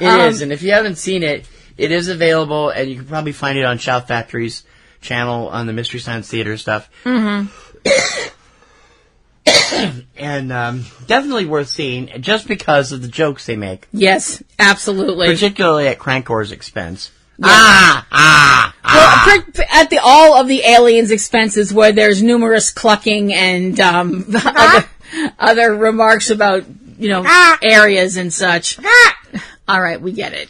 It is, and if you haven't seen it, it is available, and you can probably find it on Shout Factory's channel on the Mystery Science Theater stuff. Mm-hmm. And definitely worth seeing, just because of the jokes they make. Yes, absolutely. Particularly at Crankor's expense. Yeah. Well, at all of the aliens' expenses, where there's numerous clucking and other remarks about areas and such. All right, we get it.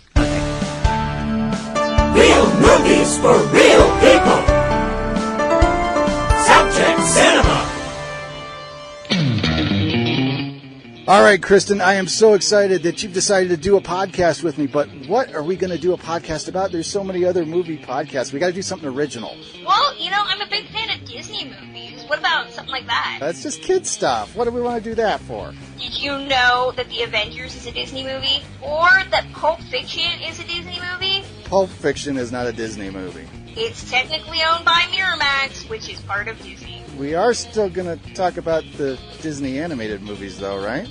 Real movies for real people. Subject Cinema. All right, Kristen, I am so excited that you've decided to do a podcast with me, but what are we going to do a podcast about? There's so many other movie podcasts. We got to do something original. Well, I'm a big fan of Disney movies. What about something like that? That's just kid stuff. What do we want to do that for? Did you know that The Avengers is a Disney movie? Or that Pulp Fiction is a Disney movie? Pulp Fiction is not a Disney movie. It's technically owned by Miramax, which is part of Disney. We are still going to talk about the Disney animated movies, though, right?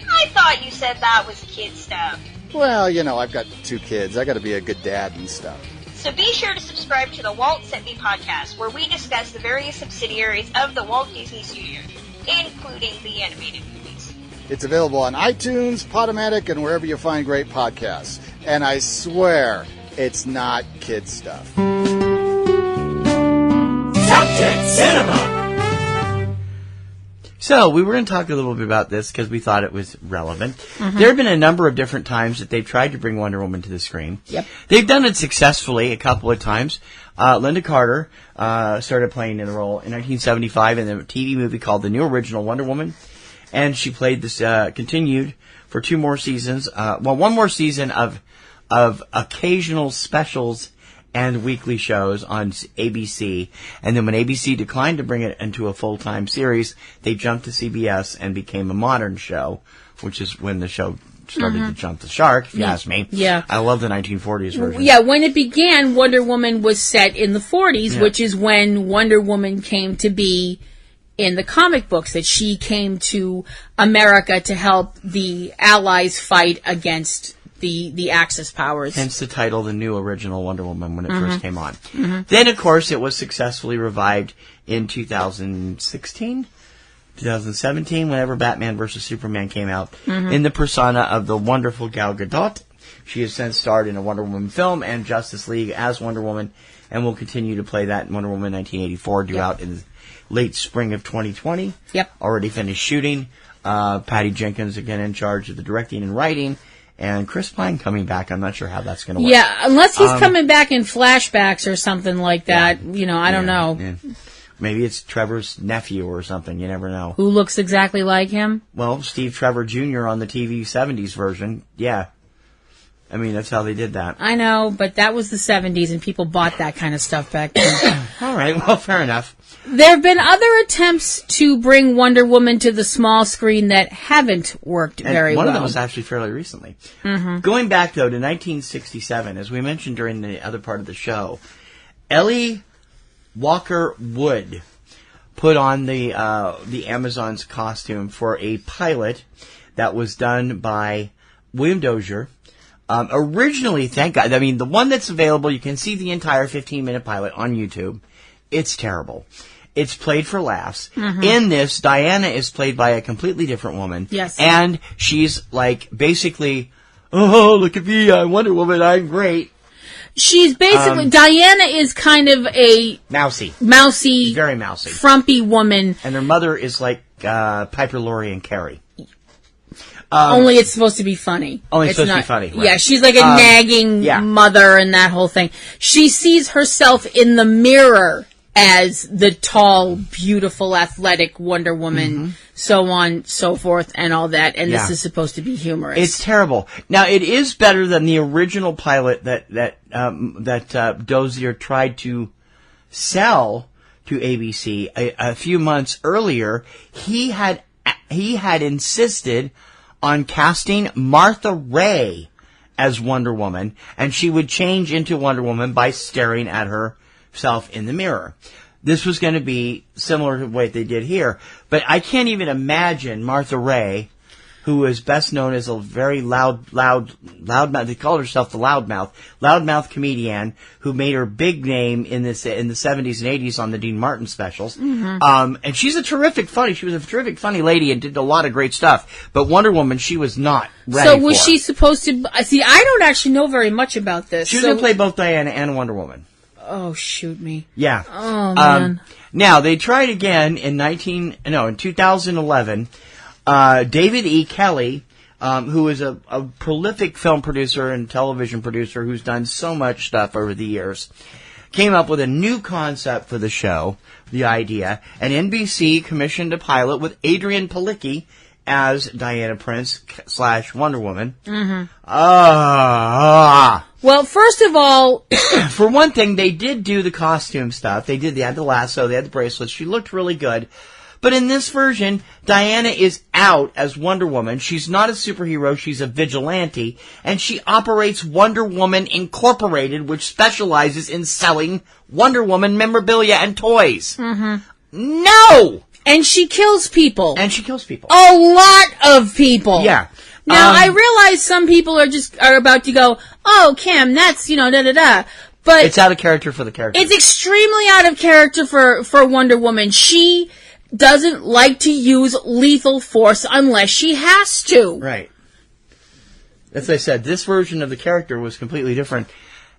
I thought you said that was kid stuff. Well, I've got 2 kids. I got to be a good dad and stuff. So be sure to subscribe to the Walt Sent Me podcast, where we discuss the various subsidiaries of the Walt Disney Studios, including the animated movies. It's available on iTunes, Podomatic, and wherever you find great podcasts. And I swear, it's not kid stuff. Subject Cinema. So, we were going to talk a little bit about this because we thought it was relevant. Mm-hmm. There have been a number of different times that they've tried to bring Wonder Woman to the screen. Yep. They've done it successfully a couple of times. Linda Carter started playing in the role in 1975 in a TV movie called The New Original Wonder Woman. And she played this, continued for 2 more seasons. One more season of occasional specials and weekly shows on ABC. And then when ABC declined to bring it into a full-time series, they jumped to CBS and became a modern show, which is when the show started to jump the shark, if you ask me. Yeah. I love the 1940s version. Yeah, when it began, Wonder Woman was set in the 40s, which is when Wonder Woman came to be in the comic books, that she came to America to help the Allies fight against the Axis powers. Hence the title, The New Original Wonder Woman, when it first came on. Then, of course, it was successfully revived in 2017, whenever Batman vs. Superman came out, in the persona of the wonderful Gal Gadot. She has since starred in a Wonder Woman film and Justice League as Wonder Woman, and will continue to play that in Wonder Woman 1984, due out in late spring of 2020. Yep. Already finished shooting. Patty Jenkins again in charge of the directing and writing. And Chris Pine coming back. I'm not sure how that's going to work. Yeah, unless he's coming back in flashbacks or something like that. Yeah. I don't know. Yeah. Maybe it's Trevor's nephew or something. You never know. Who looks exactly like him? Well, Steve Trevor Jr. on the TV 70s version. Yeah. I mean, that's how they did that. I know, but that was the 70s, and people bought that kind of stuff back then. All right, well, fair enough. There have been other attempts to bring Wonder Woman to the small screen that haven't worked very well. One of them was actually fairly recently. Mm-hmm. Going back, though, to 1967, as we mentioned during the other part of the show, Ellie Walker Wood put on the Amazon's costume for a pilot that was done by William Dozier. Originally, thank God, I mean, the one that's available, you can see the entire 15-minute pilot on YouTube. It's terrible. It's played for laughs. Mm-hmm. In this, Diana is played by a completely different woman. Yes. And she's like, basically, oh, look at me, I'm Wonder Woman, I'm great. She's basically, Diana is kind of a... Mousy. She's very mousy. Frumpy woman. And her mother is like Piper Laurie and Carrie. Only it's supposed to be funny. Only it's supposed to be funny. Right. Yeah, she's like a nagging mother and that whole thing. She sees herself in the mirror as the tall, beautiful, athletic Wonder Woman, so on, so forth, and all that. And this is supposed to be humorous. It's terrible. Now, it is better than the original pilot that Dozier tried to sell to ABC a few months earlier. He had insisted on casting Martha Ray as Wonder Woman, and she would change into Wonder Woman by staring at herself in the mirror. This was going to be similar to what they did here, but I can't even imagine Martha Ray, who is best known as a very loudmouth, they called herself the loudmouth comedian, who made her big name in the 70s and 80s on the Dean Martin specials. Mm-hmm. And she was a terrific funny lady and did a lot of great stuff. But Wonder Woman, she was not ready So was she supposed to, see, I don't actually know very much about this. She was going to play both Diana and Wonder Woman. Oh, shoot me. Yeah. Oh, man. Now, they tried again in 2011. David E. Kelly, who is a prolific film producer and television producer who's done so much stuff over the years, came up with a new concept for the show, the idea, and NBC commissioned a pilot with Adrienne Palicki as Diana Prince / Wonder Woman. Mm-hmm. Well, first of all... for one thing, they did do the costume stuff. They had the lasso, they had the bracelets. She looked really good. But in this version, Diana is out as Wonder Woman. She's not a superhero, she's a vigilante, and she operates Wonder Woman Incorporated, which specializes in selling Wonder Woman memorabilia and toys. Mm-hmm. No! And she kills people. A lot of people. Yeah. Now, I realize some people are about to go, oh, Kim, that's, da-da-da. But it's out of character for the character. It's extremely out of character for Wonder Woman. She doesn't like to use lethal force unless she has to. Right. As I said, this version of the character was completely different.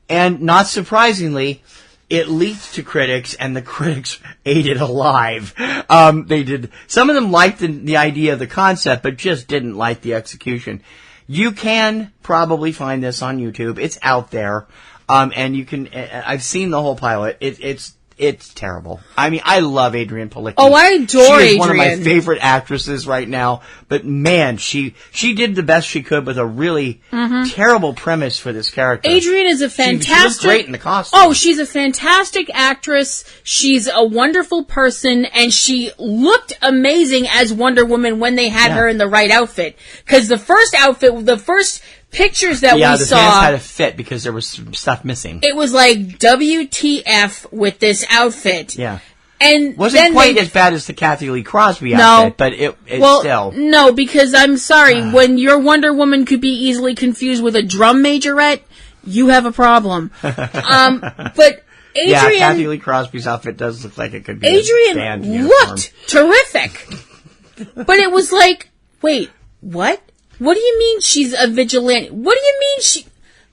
And not surprisingly, it leaked to critics, and the critics ate it alive. They did. Some of them liked the idea of the concept, but just didn't like the execution. You can probably find this on YouTube. It's out there. And you can, I've seen the whole pilot. It's terrible. I mean, I love Adrienne Palicki. Oh, I adore Adrienne. She is one of my favorite actresses right now. But man, she did the best she could with a really terrible premise for this character. Adrienne is a fantastic... She looks great in the costume. Oh, she's a fantastic actress. She's a wonderful person, and she looked amazing as Wonder Woman when they had her in the right outfit. Because the first pictures that we saw... Yeah, the pants had to fit because there was some stuff missing. It was like, WTF with this outfit. Yeah. And wasn't quite as bad as the Kathy Lee Crosby outfit, but it still... No, because I'm sorry, when your Wonder Woman could be easily confused with a drum majorette, you have a problem. But Adrienne... Yeah, Kathy Lee Crosby's outfit does look like it could be Adrienne a band uniform. Looked terrific. But it was like, wait, what? What do you mean she's a vigilante? What do you mean she...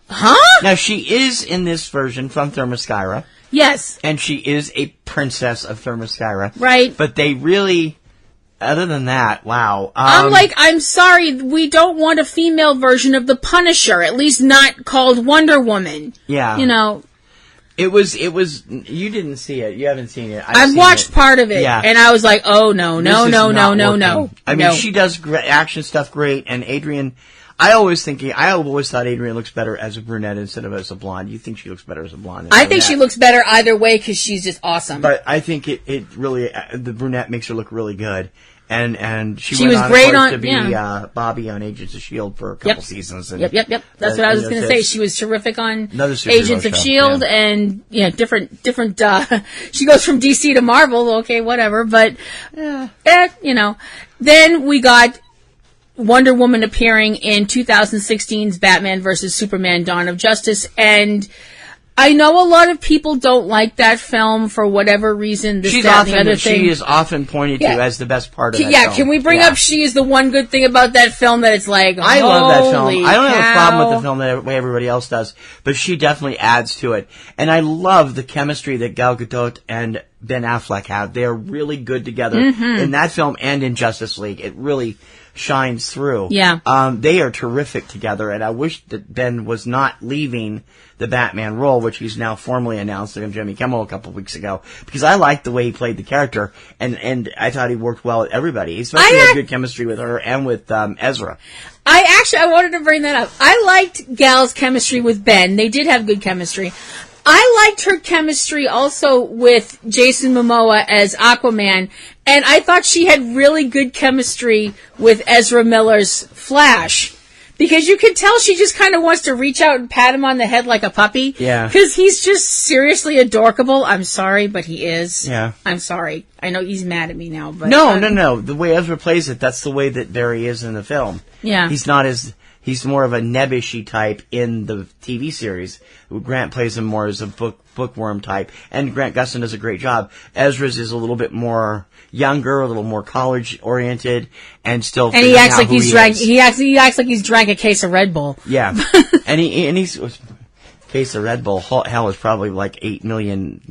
Huh? Now, she is in this version from Themyscira. Yes. And she is a princess of Themyscira. Right. But they really... Other than that, wow. I'm sorry, we don't want a female version of the Punisher, at least not called Wonder Woman. Yeah. You know. It was, you didn't see it. You haven't seen it. I've watched part of it. Yeah. And I was like, oh, no. I mean, she does action stuff great, and Adrian, I always thought Adrian looks better as a brunette instead of as a blonde. You think she looks better as a blonde? I think she looks better either way because she's just awesome. But I think it really, the brunette makes her look really good. And she was went great on to be Bobby on Agents of S.H.I.E.L.D. for a couple seasons. And, Yep. That's what I was going to say. She was terrific on show. Agents of S.H.I.E.L.D. and different. She goes from DC to Marvel. Okay, whatever. But then we got Wonder Woman appearing in 2016's Batman vs Superman: Dawn of Justice, and I know a lot of people don't like that film for whatever reason. She is often pointed to as the best part of that film. Can we bring up she is the one good thing about that film that it's like, I love that film. I don't have a problem with the film the way everybody else does, but she definitely adds to it. And I love the chemistry that Gal Gadot and Ben Affleck have. They're really good together in that film and in Justice League. It really shines through. Yeah. They are terrific together, and I wish that Ben was not leaving the Batman role, which he's now formally announced on Jimmy Kimmel a couple weeks ago, because I liked the way he played the character, and I thought he worked well with everybody. He especially had good chemistry with her and with Ezra. I wanted to bring that up. I liked Gal's chemistry with Ben. They did have good chemistry. I liked her chemistry also with Jason Momoa as Aquaman, and I thought she had really good chemistry with Ezra Miller's Flash. Because you could tell she just kind of wants to reach out and pat him on the head like a puppy. Yeah. Because he's just seriously adorable. I'm sorry, but he is. Yeah. I'm sorry. I know he's mad at me now, but... No. The way Ezra plays it, that's the way that Barry is in the film. Yeah. He's more of a nebbishy type in the TV series. Grant plays him more as a bookworm type, and Grant Gustin does a great job. Ezra's is a little bit more younger, a little more college oriented, and still. And he acts like he's drank. He acts like he's drank a case of Red Bull. Yeah, and he's case of Red Bull. Hell is probably like 8 million.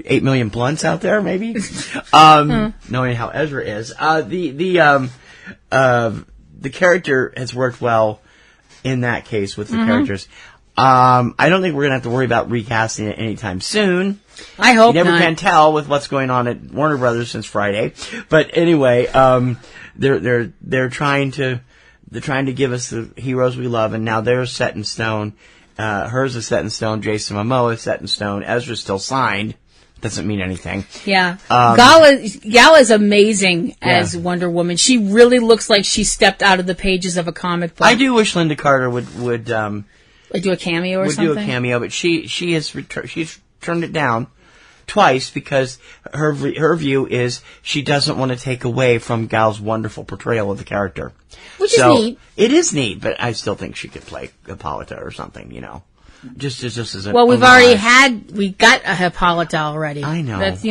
8 million blunts out there, maybe. Knowing how Ezra is, the character has worked well in that case with the characters. I don't think we're gonna have to worry about recasting it anytime soon. I hope you never not. can tell with what's going on at Warner Brothers since Friday. But anyway, they're trying to give us the heroes we love, and now they're set in stone. Hers is set in stone. Jason Momoa is set in stone. Ezra's still signed. Doesn't mean anything. Yeah. Gal is amazing as Wonder Woman. She really looks like she stepped out of the pages of a comic book. I do wish Linda Carter would do a cameo or something. Would do a cameo, but she's turned it down twice because her view is she doesn't want to take away from Gal's wonderful portrayal of the character. Which is neat. It is neat, but I still think she could play Hippolyta or something, Just as a well, we got a Hippolyta already. I know. That's,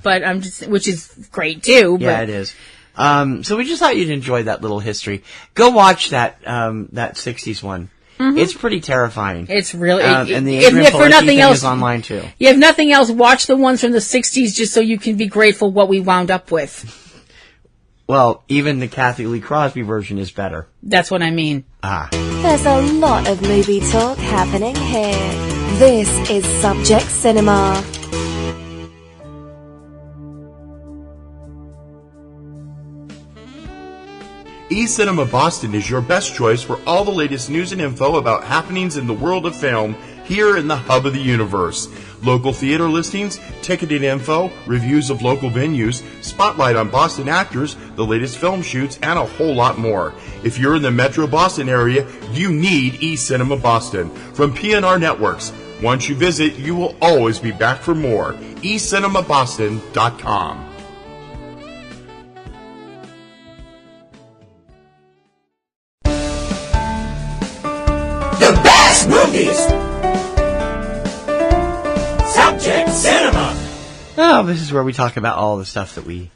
but which is great too. Yeah, it is. So we just thought you'd enjoy that little history. Go watch that 60s one. Mm-hmm. It's pretty terrifying. It's really, and the Adrian Palicki thing is online too. If nothing else, watch the ones from the 60s just so you can be grateful what we wound up with. Well, even the Kathy Lee Crosby version is better. That's what I mean. There's a lot of movie talk happening here. This is Subject Cinema. eCinemaBoston is your best choice for all the latest news and info about happenings in the world of film here in the hub of the universe. Local theater listings, ticketing info, reviews of local venues, spotlight on Boston actors, the latest film shoots, and a whole lot more. If you're in the Metro Boston area, you need eCinemaBoston from PNRNetworks. Once you visit, you will always be back for more. eCinemaBoston.com. The best movies! Subject Cinema! Oh, this is where we talk about all the stuff that we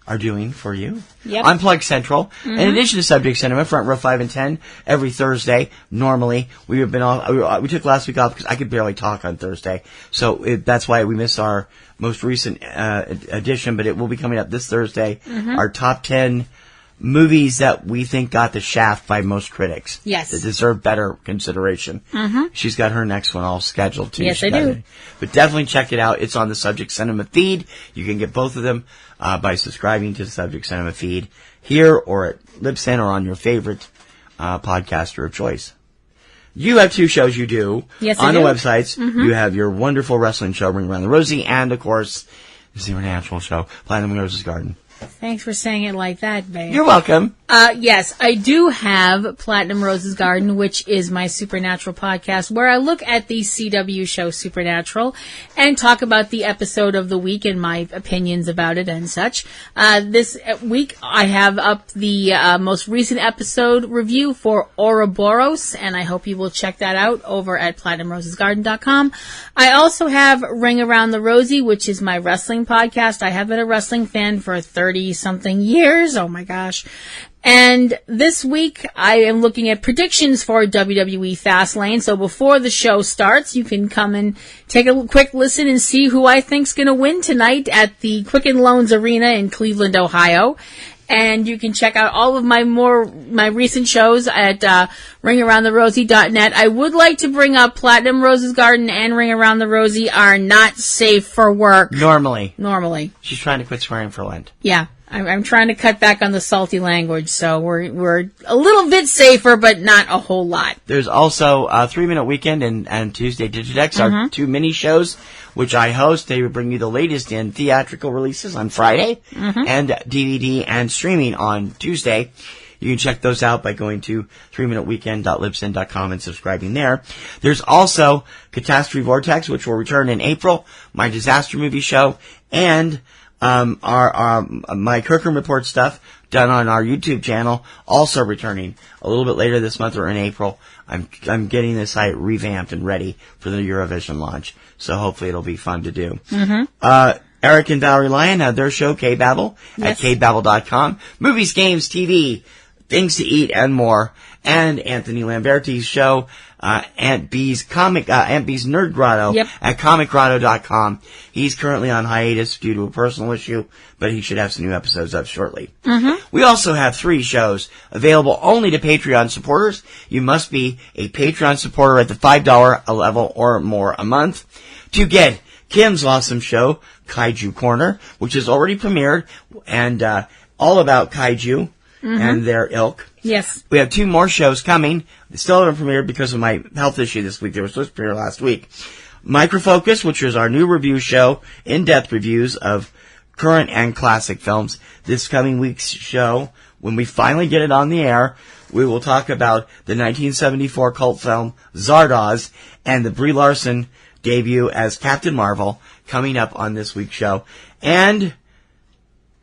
are doing for you. Yep. Unplugged Central. In addition to Subject Cinema, Front Row 5 and 10, every Thursday. Normally, we took last week off because I could barely talk on Thursday. So that's why we missed our most recent edition, but it will be coming up this Thursday. Our top 10 movies that we think got the shaft by most critics. Yes. That deserve better consideration. She's got her next one all scheduled too. Yes, I do. But definitely check it out. It's on the Subject Cinema feed. You can get both of them by subscribing to the Subject Cinema feed here or at Libsyn or on your favorite podcaster of choice. You have 2 shows you do on the websites. You have your wonderful wrestling show, Ring Around the Rosie, and of course, the Supernatural show, Platinum Rose's Garden. Thanks for saying it like that, babe. You're welcome. Yes, I do have Platinum Rose's Garden, which is my Supernatural podcast, where I look at the CW show Supernatural and talk about the episode of the week and my opinions about it and such. This week, I have up the most recent episode review for Ouroboros, and I hope you will check that out over at PlatinumRosesGarden.com. I also have Ring Around the Rosie, which is my wrestling podcast. I have been a wrestling fan for 30-something years. Oh, my gosh. And this week, I am looking at predictions for WWE Fastlane. So before the show starts, you can come and take a quick listen and see who I think's going to win tonight at the Quicken Loans Arena in Cleveland, Ohio. And you can check out all of my recent shows at ringaroundtherosie.net. I would like to bring up Platinum Rose's Garden and Ring Around the Rosie are not safe for work. Normally. She's trying to quit swearing for Lent. Yeah. I'm trying to cut back on the salty language, so we're a little bit safer, but not a whole lot. There's also 3 Minute Weekend and Tuesday Digidex, our 2 mini shows, which I host. They bring you the latest in theatrical releases on Friday and DVD and streaming on Tuesday. You can check those out by going to 3minuteweekend.libsyn.com and subscribing there. There's also Catastrophe Vortex, which will return in April, my disaster movie show, and my Kirkham Report stuff done on our YouTube channel, also returning a little bit later this month or in April. I'm getting the site revamped and ready for the Eurovision launch, so hopefully it'll be fun to do. Eric and Valerie Lyon have their show, Cavebabble, at cavebabble.com. Movies, games, TV, things to eat, and more. And Anthony Lamberti's show, Aunt B's Nerd Grotto at comicgrotto.com. He's currently on hiatus due to a personal issue, but he should have some new episodes up shortly. We also have 3 shows available only to Patreon supporters. You must be a Patreon supporter at the $5 level or more a month to get Kim's awesome show, Kaiju Corner, which is already premiered and all about kaiju and their ilk. Yes. We have 2 more shows coming. They still haven't premiered because of my health issue this week. They were supposed to premiere last week. Microfocus, which is our new review show, in-depth reviews of current and classic films. This coming week's show, when we finally get it on the air, we will talk about the 1974 cult film Zardoz and the Brie Larson debut as Captain Marvel coming up on this week's show. And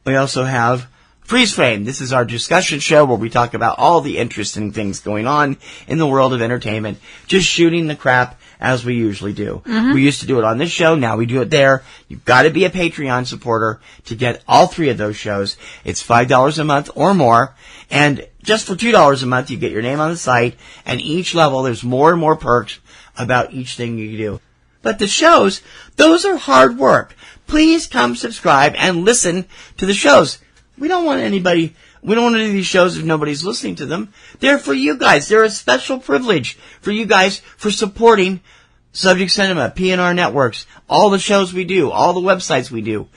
we also have Freeze Frame. This is our discussion show where we talk about all the interesting things going on in the world of entertainment, just shooting the crap as we usually do. We used to do it on this show, now we do it there. You've got to be a Patreon supporter to get all 3 of those shows. It's $5 a month or more, and just for $2 a month you get your name on the site, and each level there's more and more perks about each thing you do. But the shows, those are hard work. Please come subscribe and listen to the shows. We don't want any of these shows if nobody's listening to them. They're for you guys. They're a special privilege for you guys for supporting Subject Cinema, PNRNetworks, all the shows we do, all the websites we do.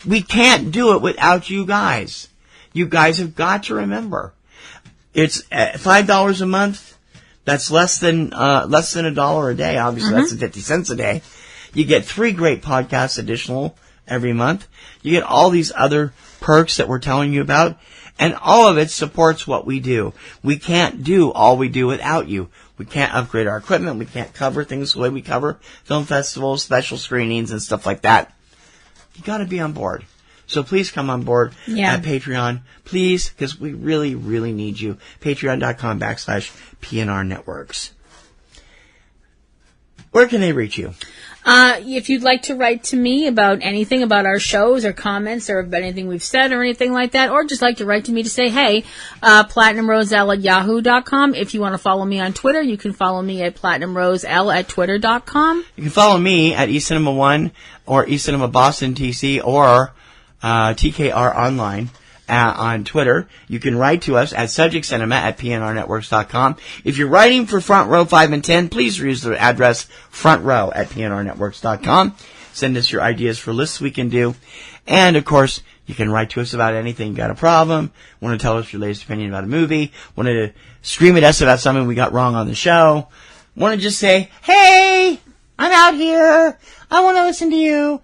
We can't do it without you guys. You guys have got to remember. It's $5 a month. That's less than $1 a day. Obviously, that's 50 cents a day. You get 3 great podcasts additional every month. You get all these other perks that we're telling you about, and all of it supports what we do. We can't do all we do without you. We can't upgrade our equipment. We can't cover things the way we cover film festivals, special screenings, and stuff like that. You got to be on board. So please come on board at Patreon. Please, because we really, really need you. Patreon.com/PNRNetworks. Where can they reach you? If you'd like to write to me about anything about our shows or comments or about anything we've said or anything like that, or just like to write to me to say, hey, PlatinumRoseL@yahoo.com. If you want to follow me on Twitter, you can follow me at PlatinumRoseL@twitter.com. You can follow me at eCinemaOne or eCinemaBoston TC or TKR Online. On Twitter. You can write to us at subjectcinema@PNRNetworks.com. If you're writing for Front Row 5 and 10, please use the address frontrow@PNRNetworks.com. Send us your ideas for lists we can do. And, of course, you can write to us about anything. You got a problem, want to tell us your latest opinion about a movie, want to scream at us about something we got wrong on the show, want to just say, hey, I'm out here, I want to listen to you.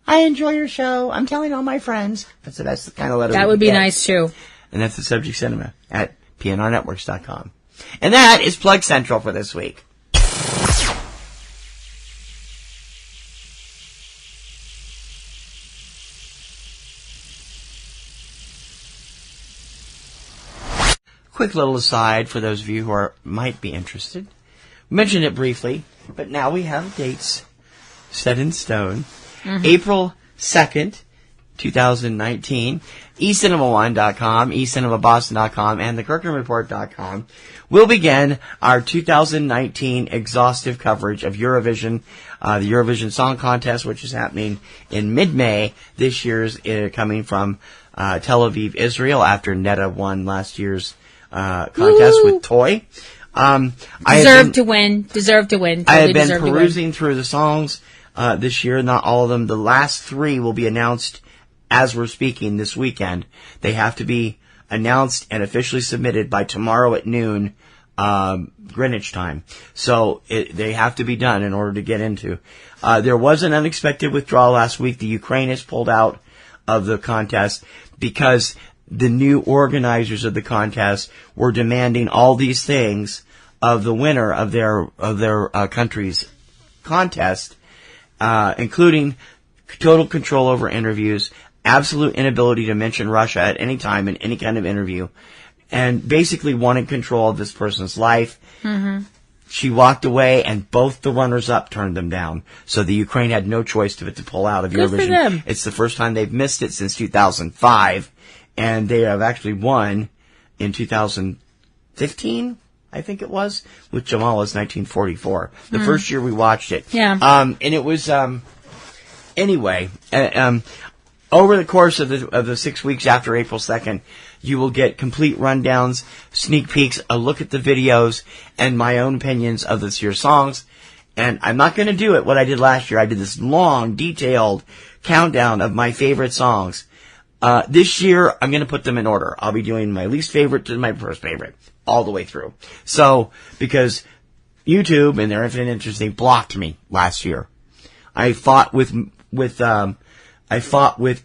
I enjoy your show. I'm telling all my friends. That's the kind of letter. That would be nice, too. And that's the Subject Cinema at PNRNetworks.com. And that is Plug Central for this week. Quick little aside for those of you who might be interested. We mentioned it briefly, but now we have dates set in stone. Mm-hmm. April 2nd, 2019, eCinemaOne.com, eCinemaBoston.com, and the KirkhamReport.com will begin our 2019 exhaustive coverage of Eurovision, the Eurovision Song Contest, which is happening in mid-May. This year's coming from Tel Aviv, Israel, after Netta won last year's contest with Toy. Deserve to win. Totally I have been perusing through the songs this year, not all of them. The last 3 will be announced as we're speaking this weekend. They have to be announced and officially submitted by tomorrow at noon, Greenwich time. So they have to be done in order to get into. There was an unexpected withdrawal last week. The Ukraine has pulled out of the contest because the new organizers of the contest were demanding all these things of the winner of their country's contest. Including total control over interviews, absolute inability to mention Russia at any time in any kind of interview, and basically wanted control of this person's life. Mm-hmm. She walked away, and both the runners-up turned them down. So the Ukraine had no choice but to pull out of Eurovision. Good for them. It's the first time they've missed it since 2005, and they have actually won in 2015. I think it was, with Jamala's 1944. The first year we watched it. Yeah. And it was, anyway, over the course of the 6 weeks after April 2nd, you will get complete rundowns, sneak peeks, a look at the videos, and my own opinions of this year's songs. And I'm not going to do it what I did last year. I did this long, detailed countdown of my favorite songs. This year, I'm going to put them in order. I'll be doing my least favorite to my first favorite, all the way through. So, because YouTube and their infinite interest, they blocked me last year. I fought with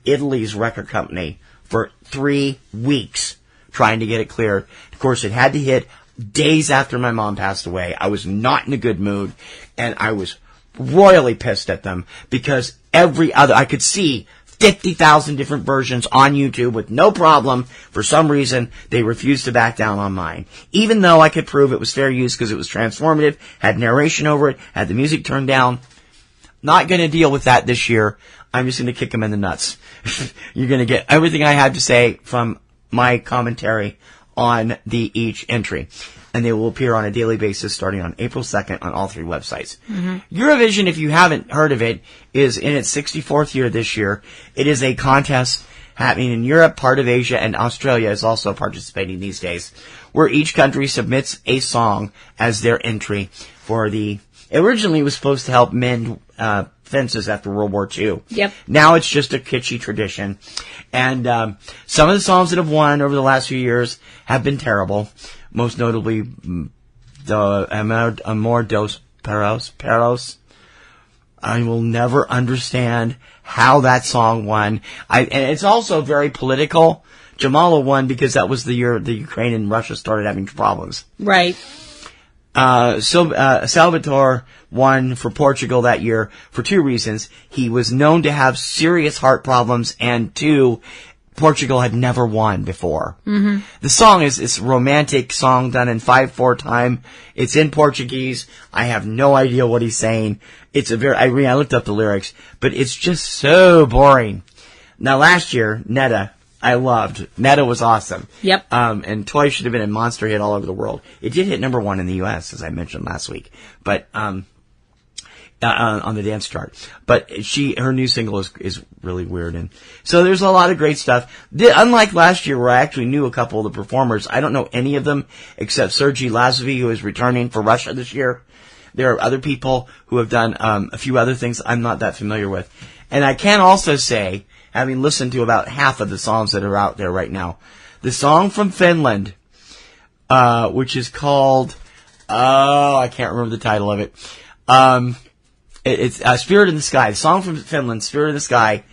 Italy's record company for 3 weeks trying to get it cleared. Of course, it had to hit days after my mom passed away. I was not in a good mood, and I was royally pissed at them because I could see 50,000 different versions on YouTube with no problem. For some reason, they refused to back down on mine. Even though I could prove it was fair use because it was transformative, had narration over it, had the music turned down. Not going to deal with that this year. I'm just going to kick them in the nuts. You're going to get everything I had to say from my commentary on each entry. And they will appear on a daily basis starting on April 2nd on all 3 websites. Mm-hmm. Eurovision, if you haven't heard of it, is in its 64th year this year. It is a contest happening in Europe, part of Asia, and Australia is also participating these days, where each country submits a song as their entry for the... Originally, it was supposed to help mend fences after World War II. Yep. Now it's just a kitschy tradition. And some of the songs that have won over the last few years have been terrible. Most notably, Amor dos Perros. I will never understand how that song won. And it's also very political. Jamala won because that was the year the Ukraine and Russia started having problems. Right. Salvatore won for Portugal that year for 2 reasons. He was known to have serious heart problems, and 2, Portugal had never won before. Mm-hmm. The song is a romantic song done in 5/4 time. It's in Portuguese. I have no idea what he's saying. It's I looked up the lyrics, but it's just so boring. Now last year, Netta, I loved. Netta was awesome. Yep. And Toy should have been a monster hit all over the world. It did hit number 1 in the U.S., as I mentioned last week, but on the dance chart. But her new single is really weird, and so there's a lot of great stuff. Unlike last year, where I actually knew a couple of the performers, I don't know any of them except Sergei Lazovi, who is returning for Russia this year. There are other people who have done a few other things I'm not that familiar with, and I can also say, having listened to about half of the songs that are out there right now, the song from Finland, which is called, I can't remember the title of it. It's Spirit in the Sky. The song from Finland, Spirit in the Sky,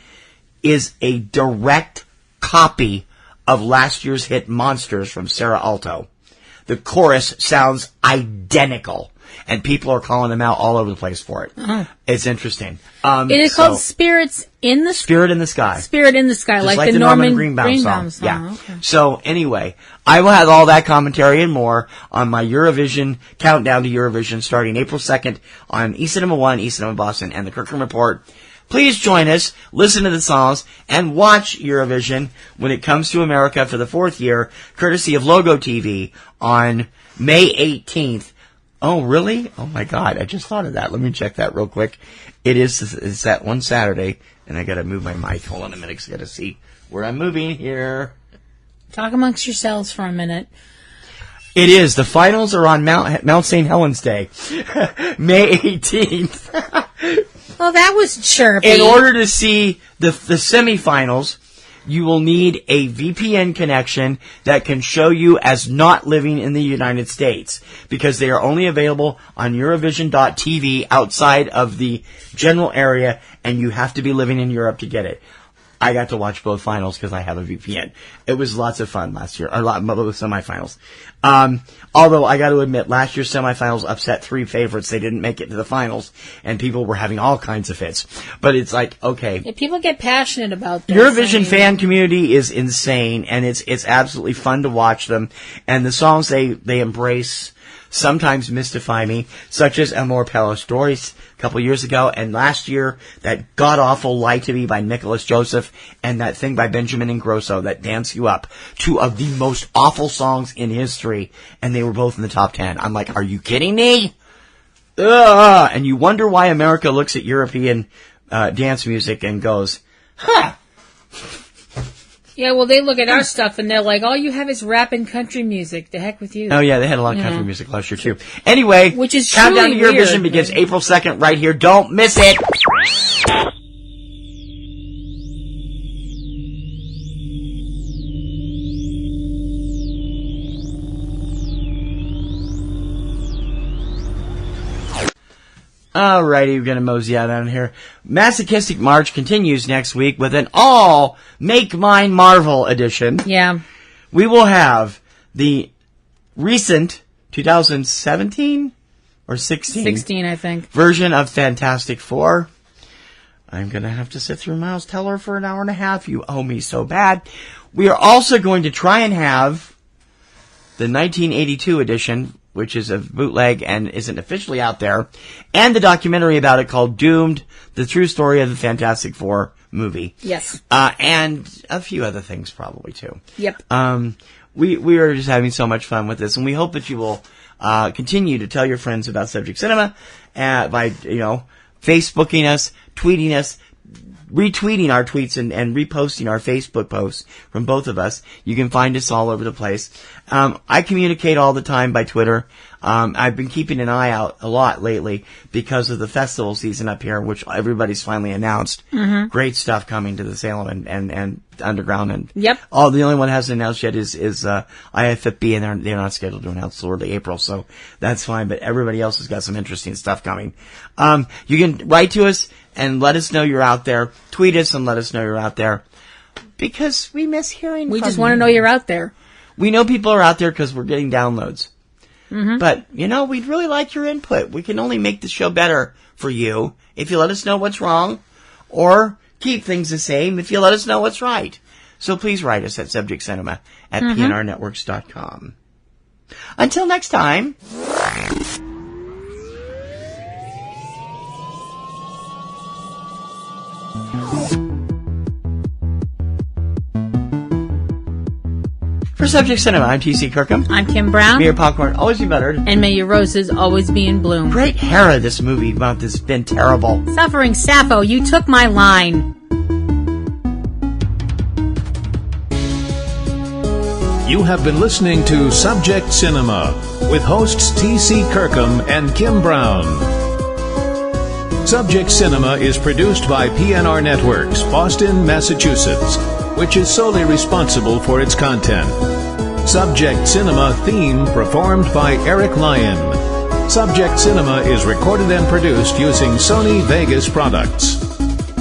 is a direct copy of last year's hit Monsters from Sarah Alto. The chorus sounds identical, and people are calling them out all over the place for it. Uh-huh. It's interesting. It is called Spirits in the Spirit in the Sky. Spirit in the Sky, just like the Norman Greenbaum song. Yeah. Okay. So anyway, I will have all that commentary and more on my Eurovision countdown to Eurovision starting April 2nd on eCinemaOne, eCinemaBoston, and the Kirkham Report. Please join us, listen to the songs, and watch Eurovision when it comes to America for the 4th year, courtesy of Logo TV on May 18th. Oh, really? Oh, my God. I just thought of that. Let me check that real quick. It's that one Saturday, and I got to move my mic. Hold on a minute, because I got to see where I'm moving here. Talk amongst yourselves for a minute. It is. The finals are on Mount St. Helens Day, May 18th. Well, that was chirpy. In order to see the semifinals, you will need a VPN connection that can show you as not living in the United States, because they are only available on Eurovision.tv outside of the general area, and you have to be living in Europe to get it. I got to watch both finals because I have a VPN. It was lots of fun last year, both semifinals. Although I got to admit, last year's semifinals upset 3 favorites. They didn't make it to the finals, and people were having all kinds of fits. But it's like, okay. Yeah, people get passionate about this. Eurovision fan community is insane, and it's absolutely fun to watch them. And the songs they embrace sometimes mystify me, such as Amor Pelos Doris a couple years ago, and last year, that god-awful Lie to Me by Nicholas Joseph, and that thing by Benjamin Ingrosso, that Dance You Up, 2 of the most awful songs in history, and they were both in the top 10. I'm like, are you kidding me? Ugh! And you wonder why America looks at European dance music and goes, huh! Yeah, well, they look at our stuff and they're like, all you have is rap and country music. The heck with you. Oh, yeah, they had a lot of country music last year, too. Anyway, which is Countdown to Eurovision weird, begins April 2nd right here. Don't miss it! Alrighty, we're going to mosey out on here. Masochistic March continues next week with an all Make Mine Marvel edition. Yeah. We will have the recent 2017 or 16? I think. Version of Fantastic Four. I'm going to have to sit through Miles Teller for an hour and a half. You owe me so bad. We are also going to try and have the 1982 edition, which is a bootleg and isn't officially out there, and the documentary about it called Doomed, the true story of the Fantastic Four movie. Yes. And a few other things probably too. Yep. We are just having so much fun with this, and we hope that you will continue to tell your friends about Subject Cinema by, Facebooking us, tweeting us, retweeting our tweets and reposting our Facebook posts from both of us. You can find us all over the place. I communicate all the time by Twitter. I've been keeping an eye out a lot lately because of the festival season up here, which everybody's finally announced. Mm-hmm. Great stuff coming to the Salem and Underground. And yep. The only one that hasn't announced yet is IFFB, and they're not scheduled to announce till early April, so that's fine. But everybody else has got some interesting stuff coming. You can write to us and let us know you're out there. Tweet us and let us know you're out there, because we miss hearing from you. We just want to know you're out there. We know people are out there because we're getting downloads. Mm-hmm. But, we'd really like your input. We can only make the show better for you if you let us know what's wrong, or keep things the same if you let us know what's right. So please write us at subjectcinema@pnrnetworks.com. Until next time. For Subject Cinema, I'm T.C. Kirkham. I'm Kim Brown. May your popcorn always be buttered. And may your roses always be in bloom. Great Hera, this movie month has been terrible. Suffering Sappho, you took my line. You have been listening to Subject Cinema with hosts T.C. Kirkham and Kim Brown. Subject Cinema is produced by PNRNetworks, Boston, Massachusetts, which is solely responsible for its content. Subject Cinema theme performed by Eric Lyon. Subject Cinema is recorded and produced using Sony Vegas products.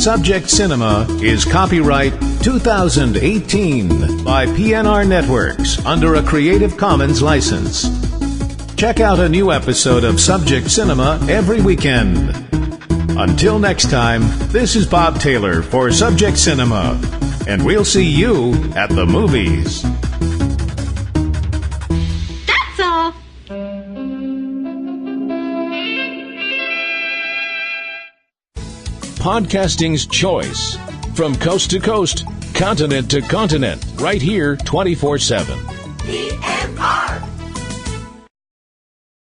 Subject Cinema is copyright 2018 by PNRNetworks under a Creative Commons license. Check out a new episode of Subject Cinema every weekend. Until next time, this is Bob Taylor for Subject Cinema, and we'll see you at the movies. That's all. Podcasting's choice. From coast to coast, continent to continent, right here 24/7.